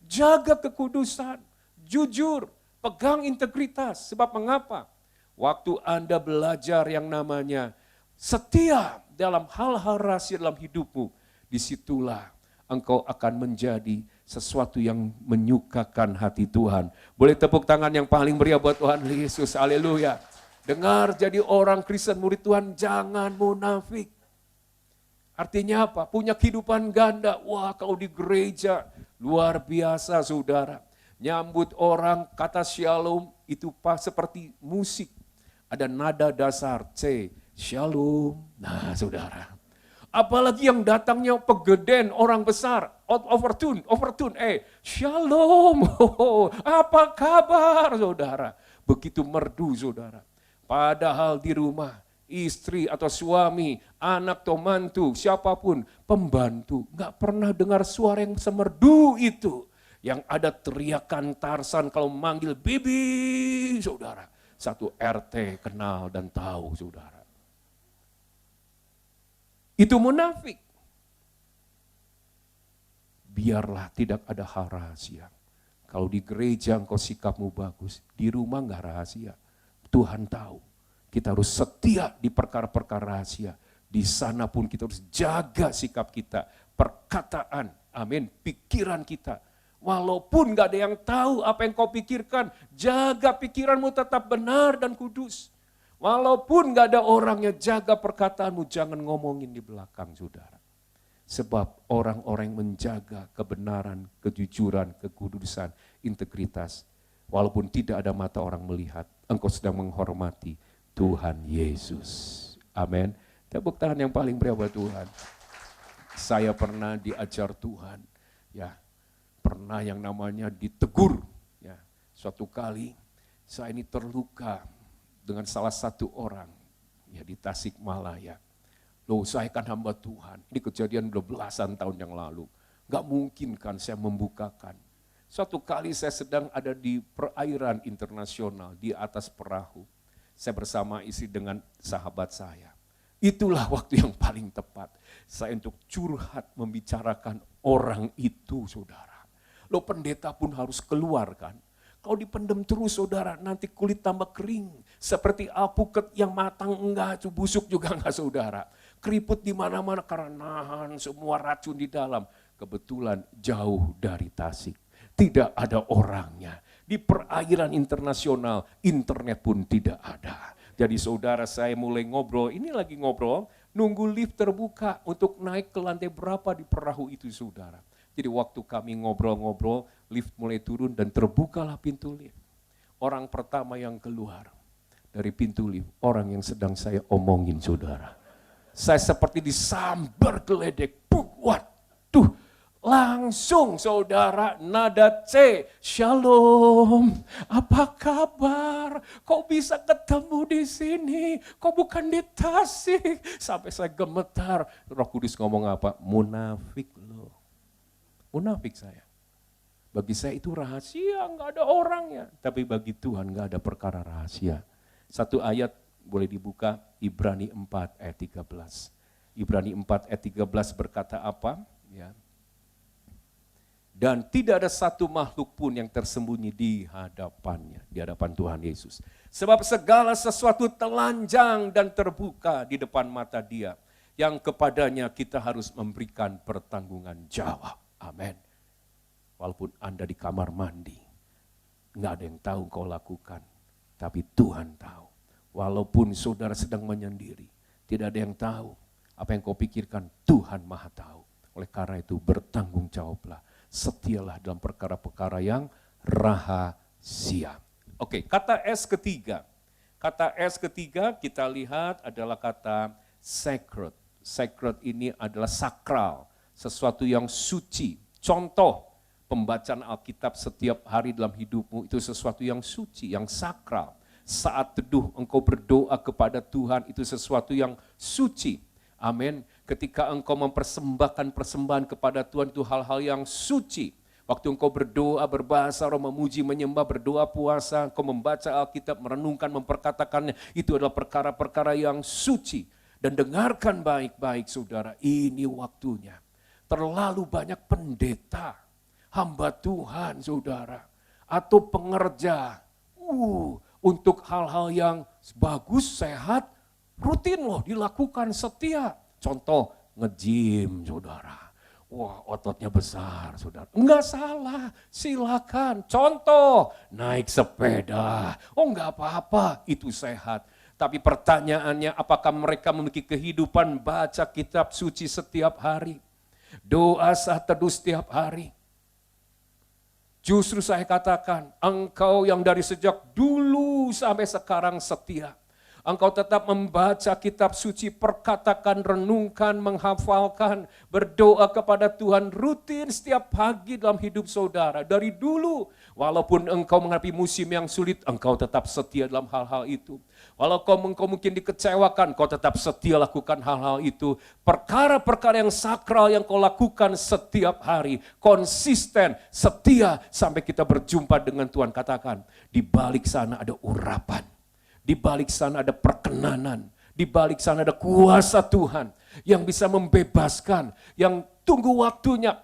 Jaga kekudusan, jujur, pegang integritas. Sebab mengapa? Waktu Anda belajar yang namanya setia dalam hal-hal rahasia dalam hidupmu, disitulah engkau akan menjadi sesuatu yang menyukakan hati Tuhan. Boleh tepuk tangan yang paling meriah buat Tuhan Yesus, haleluya. Dengar, jadi orang Kristen murid Tuhan, jangan munafik. Artinya apa? Punya kehidupan ganda. Wah, kalau di gereja luar biasa saudara. Nyambut orang, kata shalom itu seperti musik. Ada nada dasar C, shalom. Nah saudara, apalagi yang datangnya pegeden orang besar, overtune, shalom, apa kabar saudara. Begitu merdu saudara. Padahal di rumah istri atau suami, anak atau mantu, siapapun, pembantu. Gak pernah dengar suara yang semerdu itu. Yang ada teriakan Tarsan kalau manggil Bibi, saudara. Satu RT kenal dan tahu, saudara. Itu munafik. Biarlah tidak ada hal rahasia. Kalau di gereja engkau sikapmu bagus, di rumah gak rahasia. Tuhan tahu. Kita harus setia di perkara-perkara rahasia. Di sana pun kita harus jaga sikap kita, perkataan, amin, pikiran kita. Walaupun gak ada yang tahu apa yang kau pikirkan, jaga pikiranmu tetap benar dan kudus. Walaupun gak ada orangnya, jaga perkataanmu, jangan ngomongin di belakang, saudara. Sebab orang-orang yang menjaga kebenaran, kejujuran, kekudusan, integritas, walaupun tidak ada mata orang melihat, engkau sedang menghormati Tuhan Yesus. Amin. Tepuk tangan yang paling meriah buat Tuhan. Saya pernah diajar Tuhan, ya, pernah yang namanya ditegur. Ya, suatu kali saya ini terluka dengan salah satu orang, ya, di Tasikmalaya. Loh, saya kan hamba Tuhan. Ini kejadian udah belasan tahun yang lalu. Gak mungkin kan saya membukakan. Suatu kali saya sedang ada di perairan internasional di atas perahu. Saya bersama istri dengan sahabat saya. Itulah waktu yang paling tepat. Saya untuk curhat membicarakan orang itu, saudara. Loh, pendeta pun harus keluar kan. Kalau dipendam terus, saudara, nanti kulit tambah kering. Seperti alpukat yang matang enggak, busuk juga enggak, saudara. Keriput di mana-mana karena nahan semua racun di dalam. Kebetulan jauh dari Tasik. Tidak ada orangnya. Di perairan internasional, internet pun tidak ada. Jadi saudara, saya mulai ngobrol, ini lagi ngobrol, nunggu lift terbuka untuk naik ke lantai berapa di perahu itu, saudara. Jadi waktu kami ngobrol-ngobrol, lift mulai turun dan terbukalah pintu lift. Orang pertama yang keluar dari pintu lift, orang yang sedang saya omongin, saudara. Saya seperti disambar geledek, waduh. Langsung saudara, nada C, Shalom, apa kabar? Kok bisa ketemu di sini? Kok bukan di Tasik? Sampai saya gemetar. Roh Kudus ngomong apa? Munafik loh. Munafik saya. Bagi saya itu rahasia, nggak ada orangnya. Tapi bagi Tuhan nggak ada perkara rahasia. Satu ayat boleh dibuka, Ibrani 4 ayat 13. Ibrani 4 ayat 13 berkata apa? Ya. Dan tidak ada satu makhluk pun yang tersembunyi di hadapannya, di hadapan Tuhan Yesus. Sebab segala sesuatu telanjang dan terbuka di depan mata Dia, yang kepadanya kita harus memberikan pertanggungan jawab. Amin. Walaupun Anda di kamar mandi, nggak ada yang tahu kau lakukan, tapi Tuhan tahu. Walaupun saudara sedang menyendiri, tidak ada yang tahu apa yang kau pikirkan, Tuhan Maha tahu. Oleh karena itu bertanggung jawablah. Setialah dalam perkara-perkara yang rahasia. Oke, kata S ketiga. Kata S ketiga kita lihat adalah kata sacred. Sacred ini adalah sakral, sesuatu yang suci. Contoh, pembacaan Alkitab setiap hari dalam hidupmu itu sesuatu yang suci, yang sakral. Saat teduh engkau berdoa kepada Tuhan itu sesuatu yang suci. Amin. Ketika engkau mempersembahkan persembahan kepada Tuhan itu hal-hal yang suci. Waktu engkau berdoa, berbahasa roh, memuji, menyembah, berdoa, puasa, engkau membaca Alkitab, merenungkan, memperkatakannya, itu adalah perkara-perkara yang suci. Dan dengarkan baik-baik saudara, ini waktunya. Terlalu banyak pendeta, hamba Tuhan saudara, atau pengerja, untuk hal-hal yang bagus, sehat, rutin loh dilakukan setia. Contoh nge-gym saudara. Wah, ototnya besar saudara. Enggak salah, silakan. Contoh naik sepeda. Oh enggak apa-apa, itu sehat. Tapi pertanyaannya apakah mereka memiliki kehidupan baca kitab suci setiap hari? Doa saat teduh setiap hari? Justru saya katakan, engkau yang dari sejak dulu sampai sekarang setia. Engkau tetap membaca kitab suci, perkatakan, renungkan, menghafalkan, berdoa kepada Tuhan rutin setiap pagi dalam hidup saudara. Dari dulu, walaupun engkau menghadapi musim yang sulit, engkau tetap setia dalam hal-hal itu. Walau engkau mungkin dikecewakan, kau tetap setia lakukan hal-hal itu. Perkara-perkara yang sakral yang kau lakukan setiap hari, konsisten, setia sampai kita berjumpa dengan Tuhan. Katakan, di balik sana ada urapan. Di balik sana ada perkenanan, di balik sana ada kuasa Tuhan yang bisa membebaskan, yang tunggu waktunya,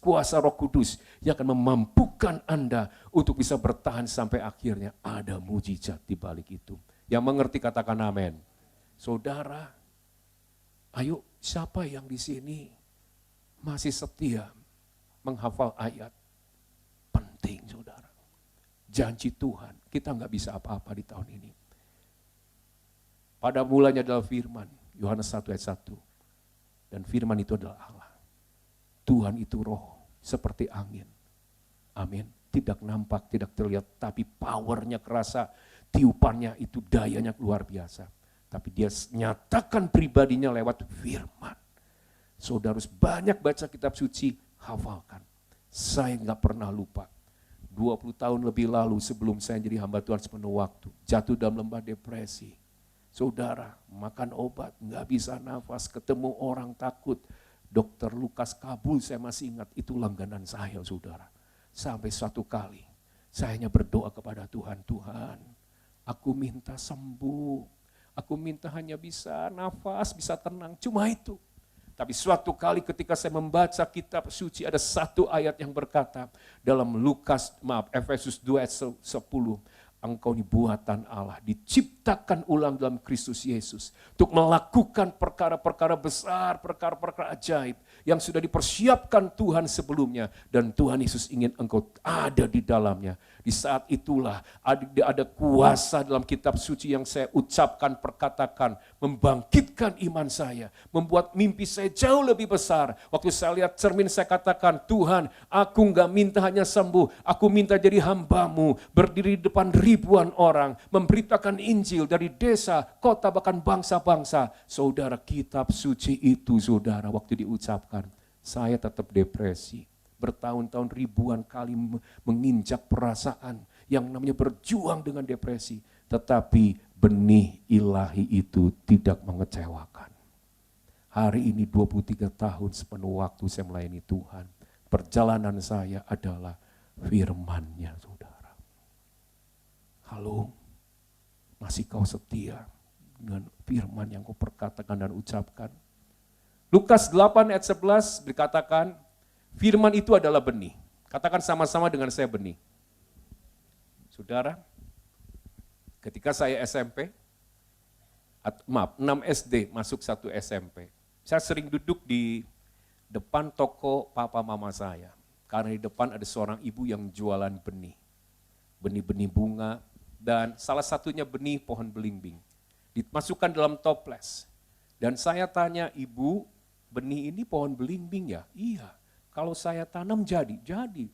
kuasa Roh Kudus yang akan memampukan Anda untuk bisa bertahan sampai akhirnya. Ada mujizat di balik itu. Yang mengerti katakan amin. Saudara, ayo siapa yang di sini masih setia menghafal ayat? Penting saudara. Janji Tuhan, kita nggak bisa apa-apa di tahun ini. Pada mulanya adalah firman, Yohanes 1 ayat 1. Dan firman itu adalah Allah. Tuhan itu roh, seperti angin. Amin. Tidak nampak, tidak terlihat, tapi powernya kerasa, tiupannya itu dayanya luar biasa. Tapi dia nyatakan pribadinya lewat firman. Saudara harus banyak baca kitab suci, hafalkan. Saya nggak pernah lupa. 20 tahun lebih lalu sebelum saya jadi hamba Tuhan sepenuh waktu, jatuh dalam lembah depresi. Saudara, makan obat, nggak bisa nafas, ketemu orang takut. Dokter Lukas Kabul, saya masih ingat, itu langganan saya saudara. Sampai suatu kali, saya hanya berdoa kepada Tuhan, Tuhan, aku minta sembuh, aku minta hanya bisa nafas, bisa tenang, cuma itu. Tapi suatu kali ketika saya membaca kitab suci, ada satu ayat yang berkata dalam Efesus 2 ayat 10, engkau ini buatan Allah, diciptakan ulang dalam Kristus Yesus untuk melakukan perkara-perkara besar, perkara-perkara ajaib yang sudah dipersiapkan Tuhan sebelumnya, dan Tuhan Yesus ingin engkau ada di dalamnya. Di saat itulah ada kuasa dalam kitab suci yang saya ucapkan, perkatakan, membangkitkan iman saya, membuat mimpi saya jauh lebih besar. Waktu saya lihat cermin saya katakan, Tuhan, aku enggak minta hanya sembuh, aku minta jadi hamba-Mu, berdiri di depan ribuan orang, memberitakan Injil dari desa, kota, bahkan bangsa-bangsa. Saudara, kitab suci itu saudara, waktu diucapkan, saya tetap depresi. Bertahun-tahun ribuan kali menginjak perasaan yang namanya berjuang dengan depresi. Tetapi benih ilahi itu tidak mengecewakan. Hari ini 23 tahun sepenuh waktu saya melayani Tuhan. Perjalanan saya adalah firman-Nya saudara. Halo, masih kau setia dengan firman yang kau perkatakan dan ucapkan? Lukas 8 ayat 11 dikatakan, firman itu adalah benih. Katakan sama-sama dengan saya, benih. Saudara, ketika saya SMP, 6 SD masuk 1 SMP, saya sering duduk di depan toko papa mama saya. Karena di depan ada seorang ibu yang jualan benih. Benih-benih bunga, dan salah satunya benih pohon belimbing. Dimasukkan dalam toples. Dan saya tanya, ibu, benih ini pohon belimbing ya? Iya. Kalau saya tanam jadi.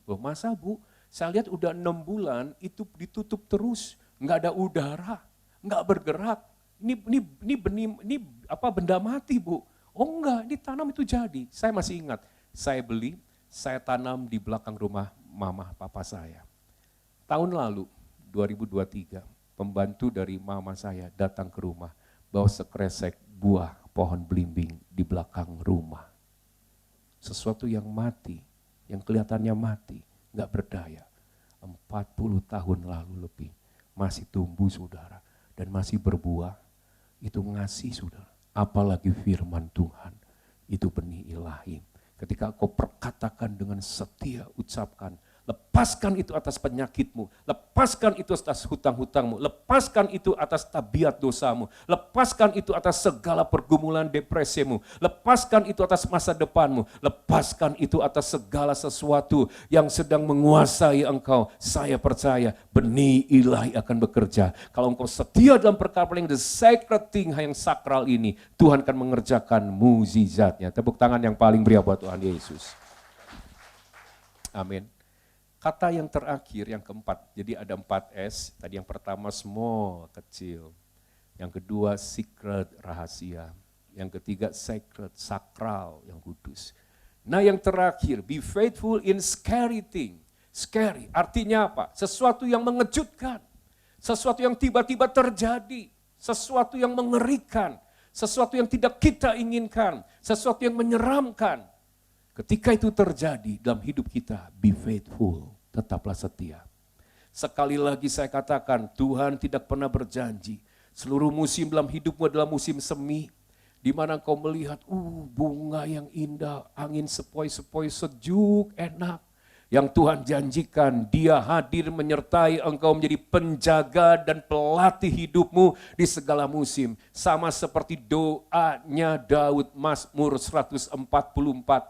Loh masa Bu, saya lihat udah 6 bulan itu ditutup terus, nggak ada udara, nggak bergerak. Ini benih, ini apa benda mati Bu? Oh enggak, ini tanam itu jadi. Saya masih ingat, saya beli, saya tanam di belakang rumah mama papa saya. Tahun lalu, 2023, pembantu dari mama saya datang ke rumah, bawa sekresek buah pohon belimbing di belakang rumah. Sesuatu yang mati, yang kelihatannya mati, nggak berdaya. 40 tahun lalu lebih, masih tumbuh saudara, dan masih berbuah, itu ngasih saudara. Apalagi firman Tuhan, itu benih ilahi. Ketika kau perkatakan dengan setia, ucapkan, lepaskan itu atas penyakitmu, lepaskan itu atas hutang-hutangmu, lepaskan itu atas tabiat dosamu, lepaskan itu atas segala pergumulan depresimu, lepaskan itu atas masa depanmu, lepaskan itu atas segala sesuatu yang sedang menguasai engkau. Saya percaya benih ilahi akan bekerja. Kalau engkau setia dalam perkara yang the sacred thing, yang sakral ini, Tuhan akan mengerjakan mukjizatnya. Tepuk tangan yang paling meriah buat Tuhan Yesus. Amin. Kata yang terakhir, yang keempat, jadi ada 4 S, tadi yang pertama small, kecil. Yang kedua, secret, rahasia. Yang ketiga, sacred, sakral, yang kudus. Nah yang terakhir, be faithful in scary thing. Scary, artinya apa? Sesuatu yang mengejutkan. Sesuatu yang tiba-tiba terjadi. Sesuatu yang mengerikan. Sesuatu yang tidak kita inginkan. Sesuatu yang menyeramkan. Ketika itu terjadi dalam hidup kita, be faithful, tetaplah setia. Sekali lagi saya katakan, Tuhan tidak pernah berjanji. Seluruh musim dalam hidupmu adalah musim semi. Di mana kau melihat, bunga yang indah, angin sepoi-sepoi sejuk, enak. Yang Tuhan janjikan, Dia hadir menyertai engkau menjadi penjaga dan pelatih hidupmu di segala musim. Sama seperti doanya Daud, Mazmur 144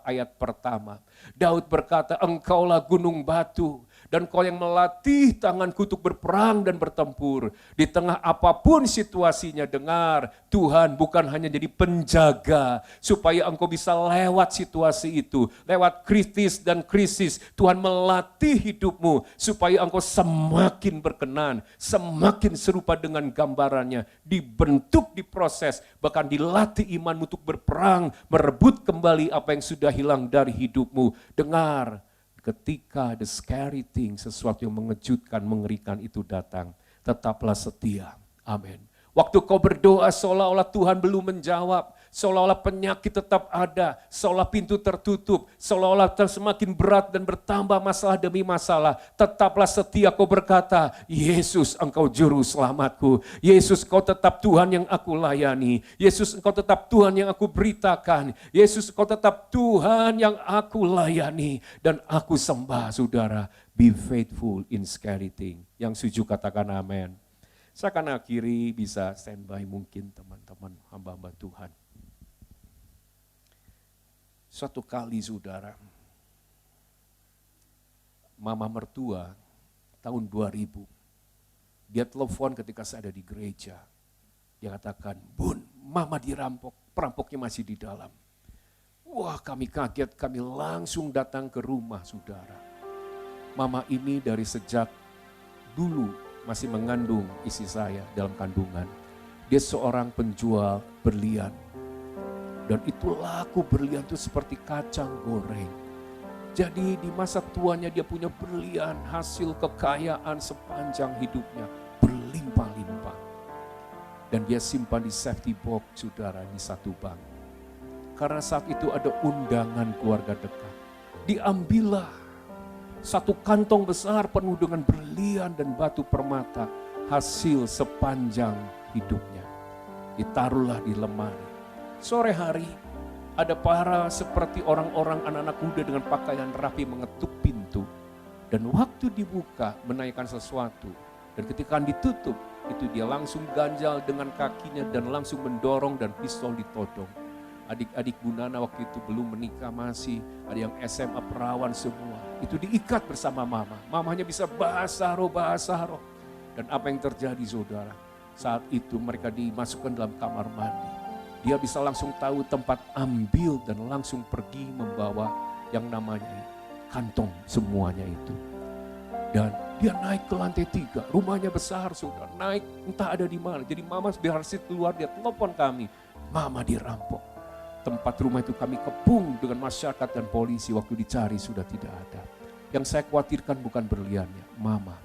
ayat pertama. Daud berkata, engkaulah gunung batu, dan kau yang melatih tanganku untuk berperang dan bertempur. Di tengah apapun situasinya, dengar, Tuhan bukan hanya jadi penjaga supaya engkau bisa lewat situasi itu, lewat kritis dan krisis. Tuhan melatih hidupmu supaya engkau semakin berkenan, semakin serupa dengan gambarannya, dibentuk, diproses, bahkan dilatih imanmu untuk berperang, merebut kembali apa yang sudah hilang dari hidupmu. Dengar, ketika the scary thing, sesuatu yang mengejutkan, mengerikan itu datang, tetaplah setia. Amin. Waktu kau berdoa seolah-olah Tuhan belum menjawab, seolah-olah penyakit tetap ada, seolah pintu tertutup, seolah-olah semakin berat dan bertambah masalah demi masalah, tetaplah setia kau berkata, Yesus engkau juru selamatku, Yesus engkau tetap Tuhan yang aku layani, Yesus engkau tetap Tuhan yang aku beritakan, Yesus engkau tetap Tuhan yang aku layani, dan aku sembah. Saudara, be faithful in scary thing. Yang setuju katakan amin. Saya akan akhiri, bisa standby mungkin teman-teman hamba-hamba Tuhan. Suatu kali saudara, mama mertua tahun 2000, dia telepon ketika saya ada di gereja. Dia katakan, Bun, mama dirampok, perampoknya masih di dalam. Wah, kami kaget, kami langsung datang ke rumah saudara. Mama ini dari sejak dulu masih mengandung istri saya dalam kandungan. Dia seorang penjual berlian. Dan itu laku berlian itu seperti kacang goreng. Jadi di masa tuanya dia punya berlian, hasil kekayaan sepanjang hidupnya, berlimpah-limpah. Dan dia simpan di safety box saudara di satu bank. Karena saat itu ada undangan keluarga dekat. Diambillah satu kantong besar penuh dengan berlian dan batu permata, hasil sepanjang hidupnya. Ditaruhlah di lemari. Sore hari, ada para seperti orang-orang anak-anak muda dengan pakaian rapi mengetuk pintu. Dan waktu dibuka, menanyakan sesuatu. Dan ketika ditutup, itu dia langsung ganjal dengan kakinya dan langsung mendorong dan pistol ditodong. Adik-adik Bu Nana waktu itu belum menikah, masih ada yang SMA perawan semua. Itu diikat bersama mama. Mamanya bisa bahasa roh. Dan apa yang terjadi saudara? Saat itu mereka dimasukkan dalam kamar mandi. Dia bisa langsung tahu tempat ambil dan langsung pergi membawa yang namanya kantong semuanya itu. Dan dia naik ke lantai 3, rumahnya besar saudara. Naik entah ada di mana. Jadi mama biar keluar, dia telepon kami. Mama dirampok. Tempat rumah itu kami kepung dengan masyarakat dan polisi, waktu dicari sudah tidak ada. Yang saya khawatirkan bukan berliannya, mama.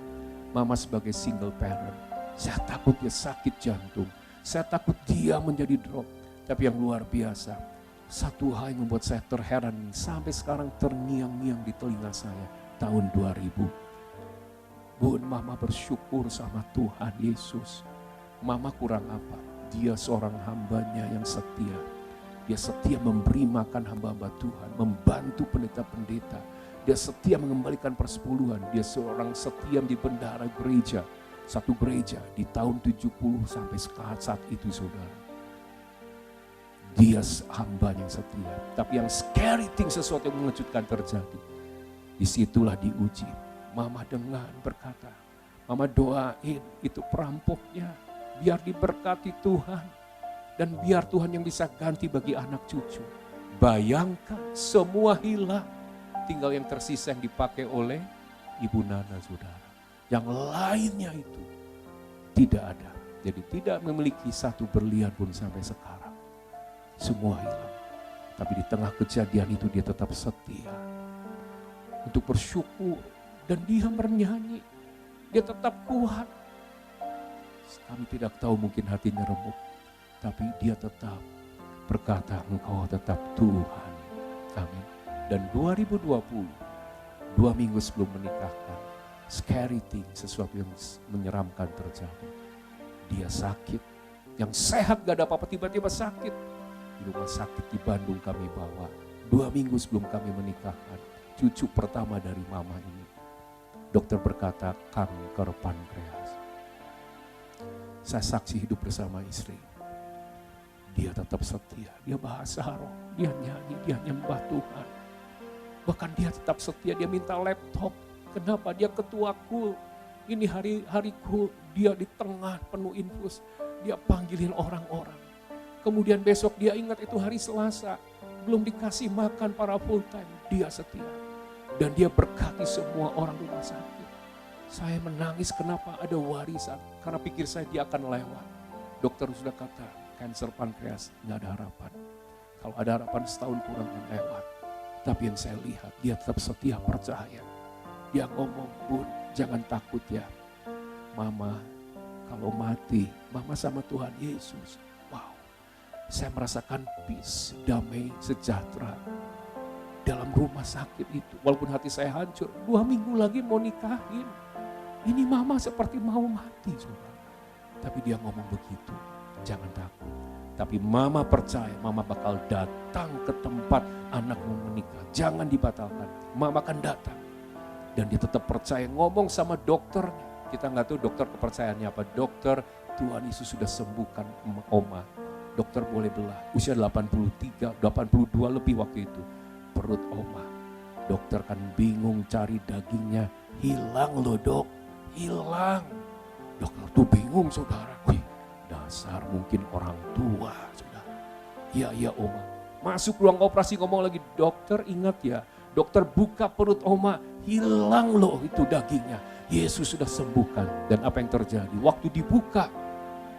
Mama sebagai single parent, saya takut dia sakit jantung. Saya takut dia menjadi drop. Tapi yang luar biasa, satu hal yang membuat saya terheran sampai sekarang terngiang-ngiang di telinga saya, tahun 2000. Bun, mama bersyukur sama Tuhan Yesus. Mama kurang apa? Dia seorang hambanya yang setia. Dia setia memberi makan hamba-hamba Tuhan, membantu pendeta-pendeta. Dia setia mengembalikan persepuluhan. Dia seorang setia di bendahara gereja. Satu gereja di tahun 70 sampai saat itu saudara. Dia hamba yang setia. Tapi yang scary thing, sesuatu yang mengejutkan terjadi. Disitulah diuji. Mama dengan berkata, mama doain itu perampoknya. Biar diberkati Tuhan. Dan biar Tuhan yang bisa ganti bagi anak cucu. Bayangkan semua hilang. Tinggal yang tersisa yang dipakai oleh Ibu Nana saudara. Yang lainnya itu tidak ada. Jadi tidak memiliki satu berlian pun sampai sekarang. Semua hilang. Tapi di tengah kejadian itu dia tetap setia. Untuk bersyukur. Dan dia bernyanyi. Dia tetap kuat. Kami tidak tahu mungkin hatinya remuk. Tapi dia tetap berkata, engkau tetap Tuhan. Amin. Dan 2020, 2 minggu sebelum menikahkan, scary thing, sesuatu yang menyeramkan terjadi. Dia sakit, yang sehat gak ada apa-apa, tiba-tiba sakit. Di rumah sakit di Bandung kami bawa. 2 minggu sebelum kami menikahkan, cucu pertama dari mama ini. Dokter berkata kanker pankreas. Saya saksi hidup bersama istri. Dia tetap setia, dia bahasa roh, dia nyanyi, dia nyembah Tuhan. Bahkan dia tetap setia, dia minta laptop. Kenapa? Dia ketuaku. Ini hari-hariku, dia di tengah penuh infus. Dia panggilin orang-orang. Kemudian besok dia ingat itu hari Selasa. Belum dikasih makan para full time, dia setia. Dan dia berkati semua orang rumah sakit. Saya menangis kenapa ada warisan. Karena pikir saya dia akan lewat. Dokter sudah kata, kanker pankreas nggak ada harapan. Kalau ada harapan setahun kurang dan lewat. Tapi yang saya lihat dia tetap setia percaya. Dia ngomong, Bun jangan takut ya. Mama kalau mati, mama sama Tuhan Yesus. Wow, saya merasakan peace, damai, sejahtera. Dalam rumah sakit itu. Walaupun hati saya hancur, 2 minggu lagi mau nikahin. Ini mama seperti mau mati saudara. Tapi dia ngomong begitu, jangan takut. Tapi mama percaya, mama bakal datang ke tempat anakmu menikah. Jangan dibatalkan, mama akan datang. Dan dia tetap percaya, ngomong sama dokternya. Kita nggak tahu dokter kepercayaannya apa. Dokter, Tuhan Yesus sudah sembuhkan Oma. Dokter boleh belah, usia 83, 82 lebih waktu itu. Perut Oma. Dokter kan bingung cari dagingnya. Hilang loh dok, hilang. Dokter tuh bingung saudara. Wih, dasar mungkin orang tua saudara. Iya Oma. Masuk ruang operasi ngomong lagi, dokter ingat ya. Dokter buka perut Oma, hilang loh itu dagingnya. Yesus sudah sembuhkan. Dan apa yang terjadi? Waktu dibuka,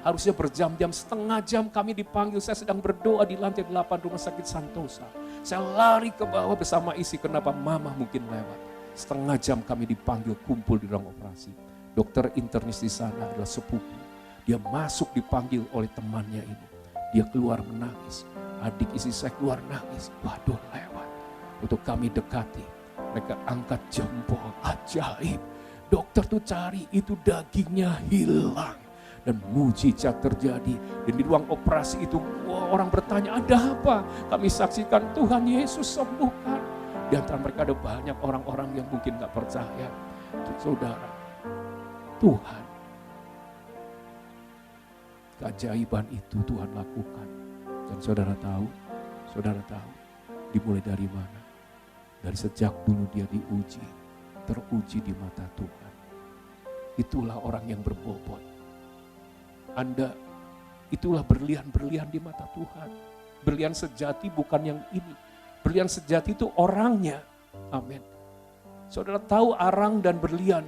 harusnya berjam-jam, setengah jam kami dipanggil. Saya sedang berdoa di lantai 8 rumah sakit Santosa. Saya lari ke bawah bersama isi, kenapa mama mungkin lewat. Setengah jam kami dipanggil kumpul di ruang operasi. Dokter internis di sana adalah sepupu. Dia masuk dipanggil oleh temannya ini. Dia keluar menangis. Adik isi saya keluar nangis. Waduh lewat. Untuk kami dekati. Mereka angkat jempol. Ajaib. Dokter tuh cari itu dagingnya hilang. Dan mujizat terjadi. Dan di ruang operasi itu orang bertanya ada apa? Kami saksikan Tuhan Yesus sembuhkan. Di antara mereka ada banyak orang-orang yang mungkin gak percaya. Saudara, Tuhan. Keajaiban itu Tuhan lakukan. Dan saudara tahu dimulai dari mana? Dari sejak dulu dia diuji, teruji di mata Tuhan. Itulah orang yang berbobot. Anda itulah berlian-berlian di mata Tuhan. Berlian sejati bukan yang ini. Berlian sejati itu orangnya. Amin. Saudara tahu arang dan berlian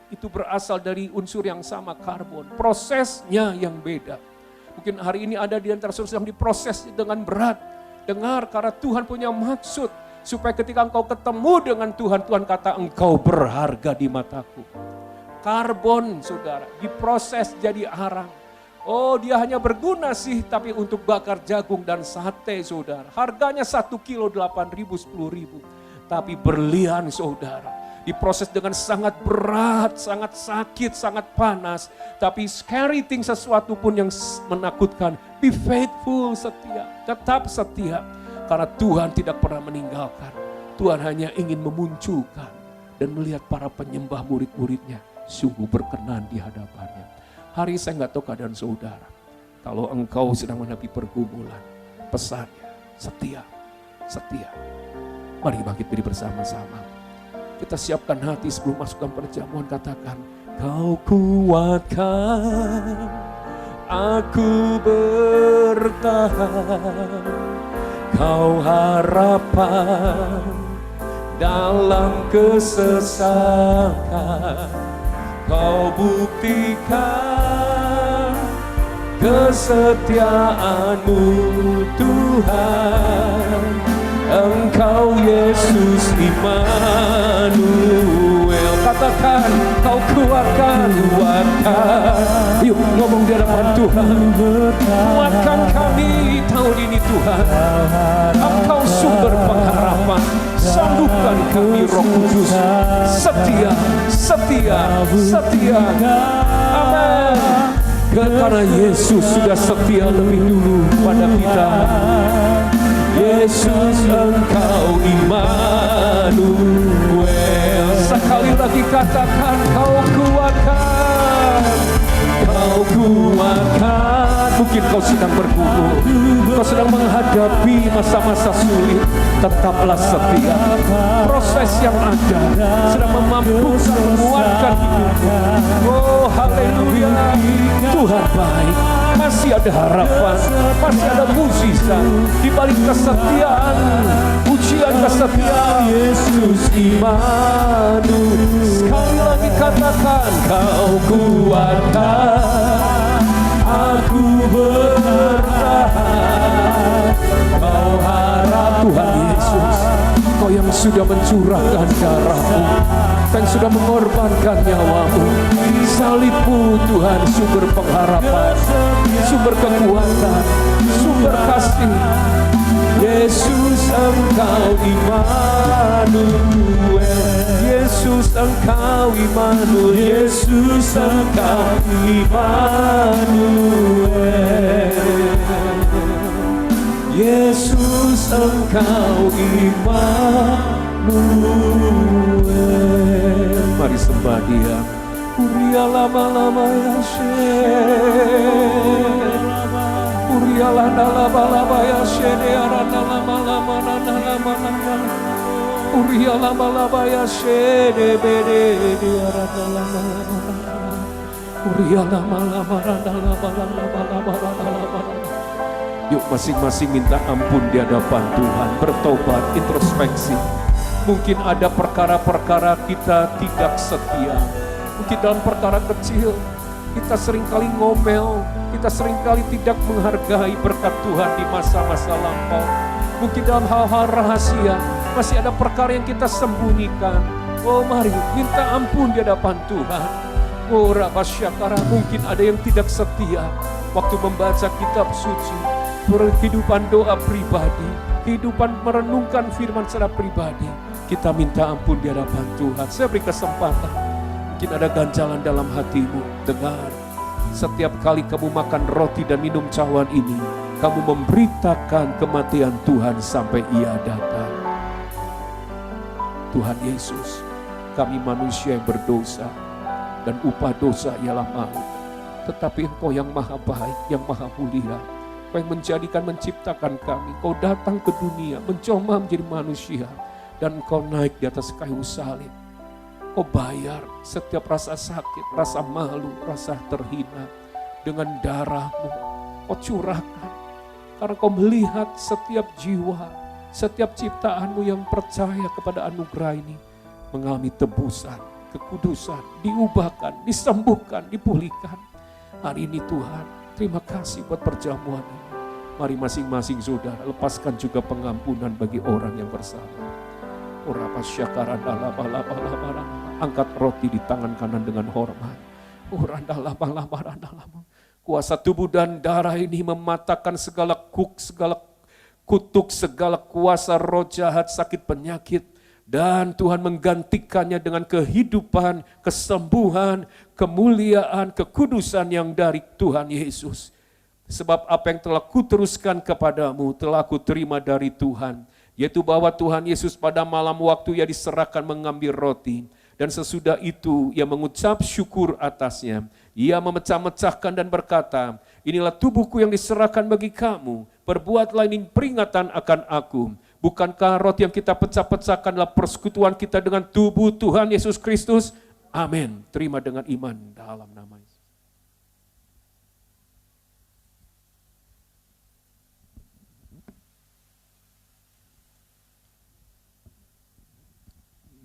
itu berasal dari unsur yang sama, karbon. Prosesnya yang beda. Mungkin hari ini ada di antara saudara yang diproses dengan berat. Dengar, karena Tuhan punya maksud. Supaya ketika engkau ketemu dengan Tuhan, Tuhan kata engkau berharga di mataku. Karbon saudara, diproses jadi arang. Oh dia hanya berguna sih, tapi untuk bakar jagung dan sate saudara. Harganya 1 kilo 8.000, 10.000. Tapi berlian saudara, diproses dengan sangat berat, sangat sakit, sangat panas. Tapi scary thing, sesuatu pun yang menakutkan. Be faithful, setia, tetap setia. Karena Tuhan tidak pernah meninggalkan. Tuhan hanya ingin memunculkan dan melihat para penyembah murid-muridnya sungguh berkenan di hadapannya. Hari saya nggak tahu keadaan saudara. Kalau engkau sedang menghadapi pergumulan, pesannya setia, setia. Mari bangkit berdiri bersama-sama. Kita siapkan hati sebelum masuk dalam perjamuan, katakan, kau kuatkan aku bertahan. Kau harapan dalam kesesakan. Kau buktikan kesetiaan-Mu Tuhan. Engkau Yesus Immanuel. Katakan, Kau kuatkan. Yuk ngomong di hadapan Tuhan. Kuatkan kami tahun ini Tuhan. Engkau sumber pengharapan. Sanggupkan kami Roh Kudus. Setia, setia, setia. Amin. Karena Yesus sudah setia lebih dulu pada kita. Yesus Engkau Immanuel. Sekali lagi katakan, Kau kuatkan. Kau kuatkan. Mungkin kau sedang bergumul, kau sedang menghadapi masa-masa sulit. Tetaplah setia. Proses yang ada sedang memampukan, menguatkan hidupmu. Oh haleluya. Tuhan baik. Masih ada harapan, masih ada mukjizat di balik kesetiaan, ujian kesetiaan Yesus Immanuel. Sekali lagi katakan, Kau kuatkan, aku bertahan. Kau harap Tuhan Yesus, Kau yang sudah mencurahkan darah-Mu, yang sudah mengorbankan nyawa-Mu. Salib-Mu Tuhan, sumber pengharapan, sumber kekuatan, sumber kasih. Yesus Engkau Immanuel. Yesus Engkau Immanuel. Yesus Engkau Immanuel. Yesus Engkau Immanuel. Mari sembah Dia. Uria lama-lama ya Uria lama-lama ya arana lama-lama lama-lama. Uria lama-lama ya bede arana lama-lama. Uria lama-lama lama-lama. Yuk masing-masing minta ampun di hadapan Tuhan, bertobat, introspeksi. Mungkin ada perkara-perkara kita tidak setia. Mungkin dalam perkara kecil, kita seringkali ngomel, kita seringkali tidak menghargai berkat Tuhan di masa-masa lampau. Mungkin dalam hal-hal rahasia, masih ada perkara yang kita sembunyikan. Oh mari, minta ampun di hadapan Tuhan. Oh Rabasyakara, mungkin ada yang tidak setia waktu membaca kitab suci, kehidupan doa pribadi, kehidupan merenungkan firman secara pribadi. Kita minta ampun di hadapan Tuhan. Saya beri kesempatan. Mungkin ada ganjalan dalam hatimu. Dengar, setiap kali kamu makan roti dan minum cawan ini, kamu memberitakan kematian Tuhan sampai Ia datang. Tuhan Yesus, kami manusia yang berdosa, dan upah dosa ialah maut. Tetapi Engkau yang maha baik, yang maha mulia, Kau yang menciptakan kami, Kau datang ke dunia, menjelma menjadi manusia, dan Kau naik di atas kayu salib. Kau bayar setiap rasa sakit, rasa malu, rasa terhina dengan darah-Mu. Kau curahkan karena Kau melihat setiap jiwa, setiap ciptaan-Mu yang percaya kepada anugerah ini mengalami tebusan, kekudusan, diubahkan, disembuhkan, dipulihkan. Hari ini Tuhan, terima kasih buat perjamuan ini. Mari masing-masing saudara lepaskan juga pengampunan bagi orang yang bersalah. Angkat roti di tangan kanan dengan hormat. Kuasa tubuh dan darah ini mematahkan segala kutuk, segala kuasa roh jahat, sakit, penyakit. Dan Tuhan menggantikannya dengan kehidupan, kesembuhan, kemuliaan, kekudusan yang dari Tuhan Yesus. Sebab apa yang telah kuteruskan kepadamu, telah kuterima dari Tuhan. Yaitu bahwa Tuhan Yesus pada malam waktu Ia diserahkan mengambil roti. Dan sesudah itu Ia mengucap syukur atasnya. Ia memecah-mecahkan dan berkata, inilah tubuhku yang diserahkan bagi kamu. Perbuatlah ini peringatan akan aku. Bukankah roti yang kita pecah-pecahkan adalah persekutuan kita dengan tubuh Tuhan Yesus Kristus? Amin. Terima dengan iman dalam nama Yesus.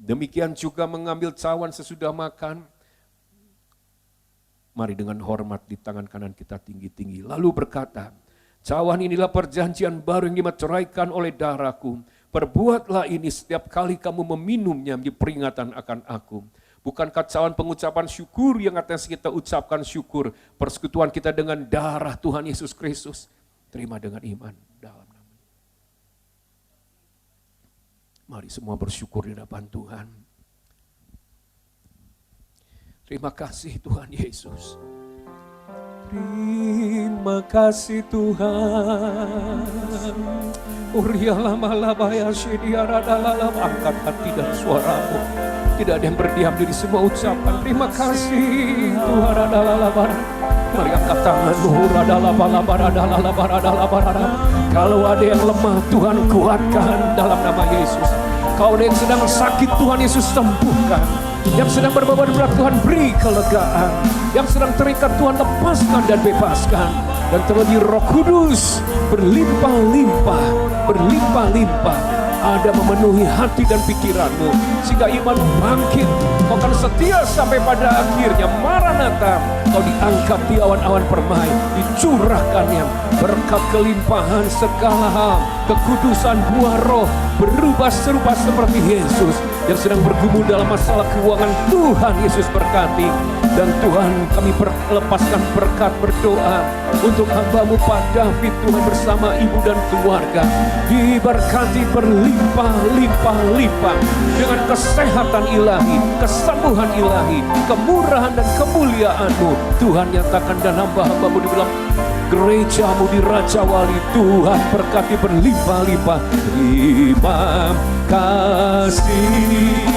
Demikian juga mengambil cawan sesudah makan. Mari dengan hormat di tangan kanan kita tinggi-tinggi. Lalu berkata, cawan inilah perjanjian baru yang dimeteraikan oleh darahku. Perbuatlah ini setiap kali kamu meminumnya menjadi peringatan akan aku. Bukankah cawan pengucapan syukur yang atas kita ucapkan syukur. Persekutuan kita dengan darah Tuhan Yesus Kristus. Terima dengan iman dalam nama. Mari semua bersyukur di hadapan Tuhan. Terima kasih Tuhan Yesus. Terima kasih Tuhan. Angkat hati dan suaramu. Tidak ada yang berdiam diri, semua ucapan terima kasih Tuhan. Mari angkat tanganmu. Kalau ada yang lemah, Tuhan kuatkan dalam nama Yesus. Kalau ada yang sedang sakit, Tuhan Yesus sembuhkan. Yang sedang berbeban berat, Tuhan beri kelegaan. Yang sedang terikat, Tuhan lepaskan dan bebaskan. Dan terlebih Roh Kudus berlimpah-limpah, berlimpah-limpah ada memenuhi hati dan pikiranmu, sehingga iman bangkit. Kau akan setia sampai pada akhirnya. Maranatha, kau diangkat di awan-awan permai, dicurahkannya berkat kelimpahan segala hal, kekudusan buah roh, berubah serupa seperti Yesus yang sedang bergumul dalam masalah keuangan. Tuhan Yesus berkati. Dan Tuhan, kami lepaskan berkat berdoa untuk hamba-Mu Pak David, Tuhan, bersama ibu dan keluarga, diberkati berlimpah-limpah-limpah dengan kesehatan ilahi, kesembuhan ilahi, kemurahan dan kemuliaan-Mu. Tuhan nyatakan dan hamba-hamba-Mu di dalam gereja-Mu di Raja Wali. Tuhan berkati berlimpah-limpah. Terima kasih.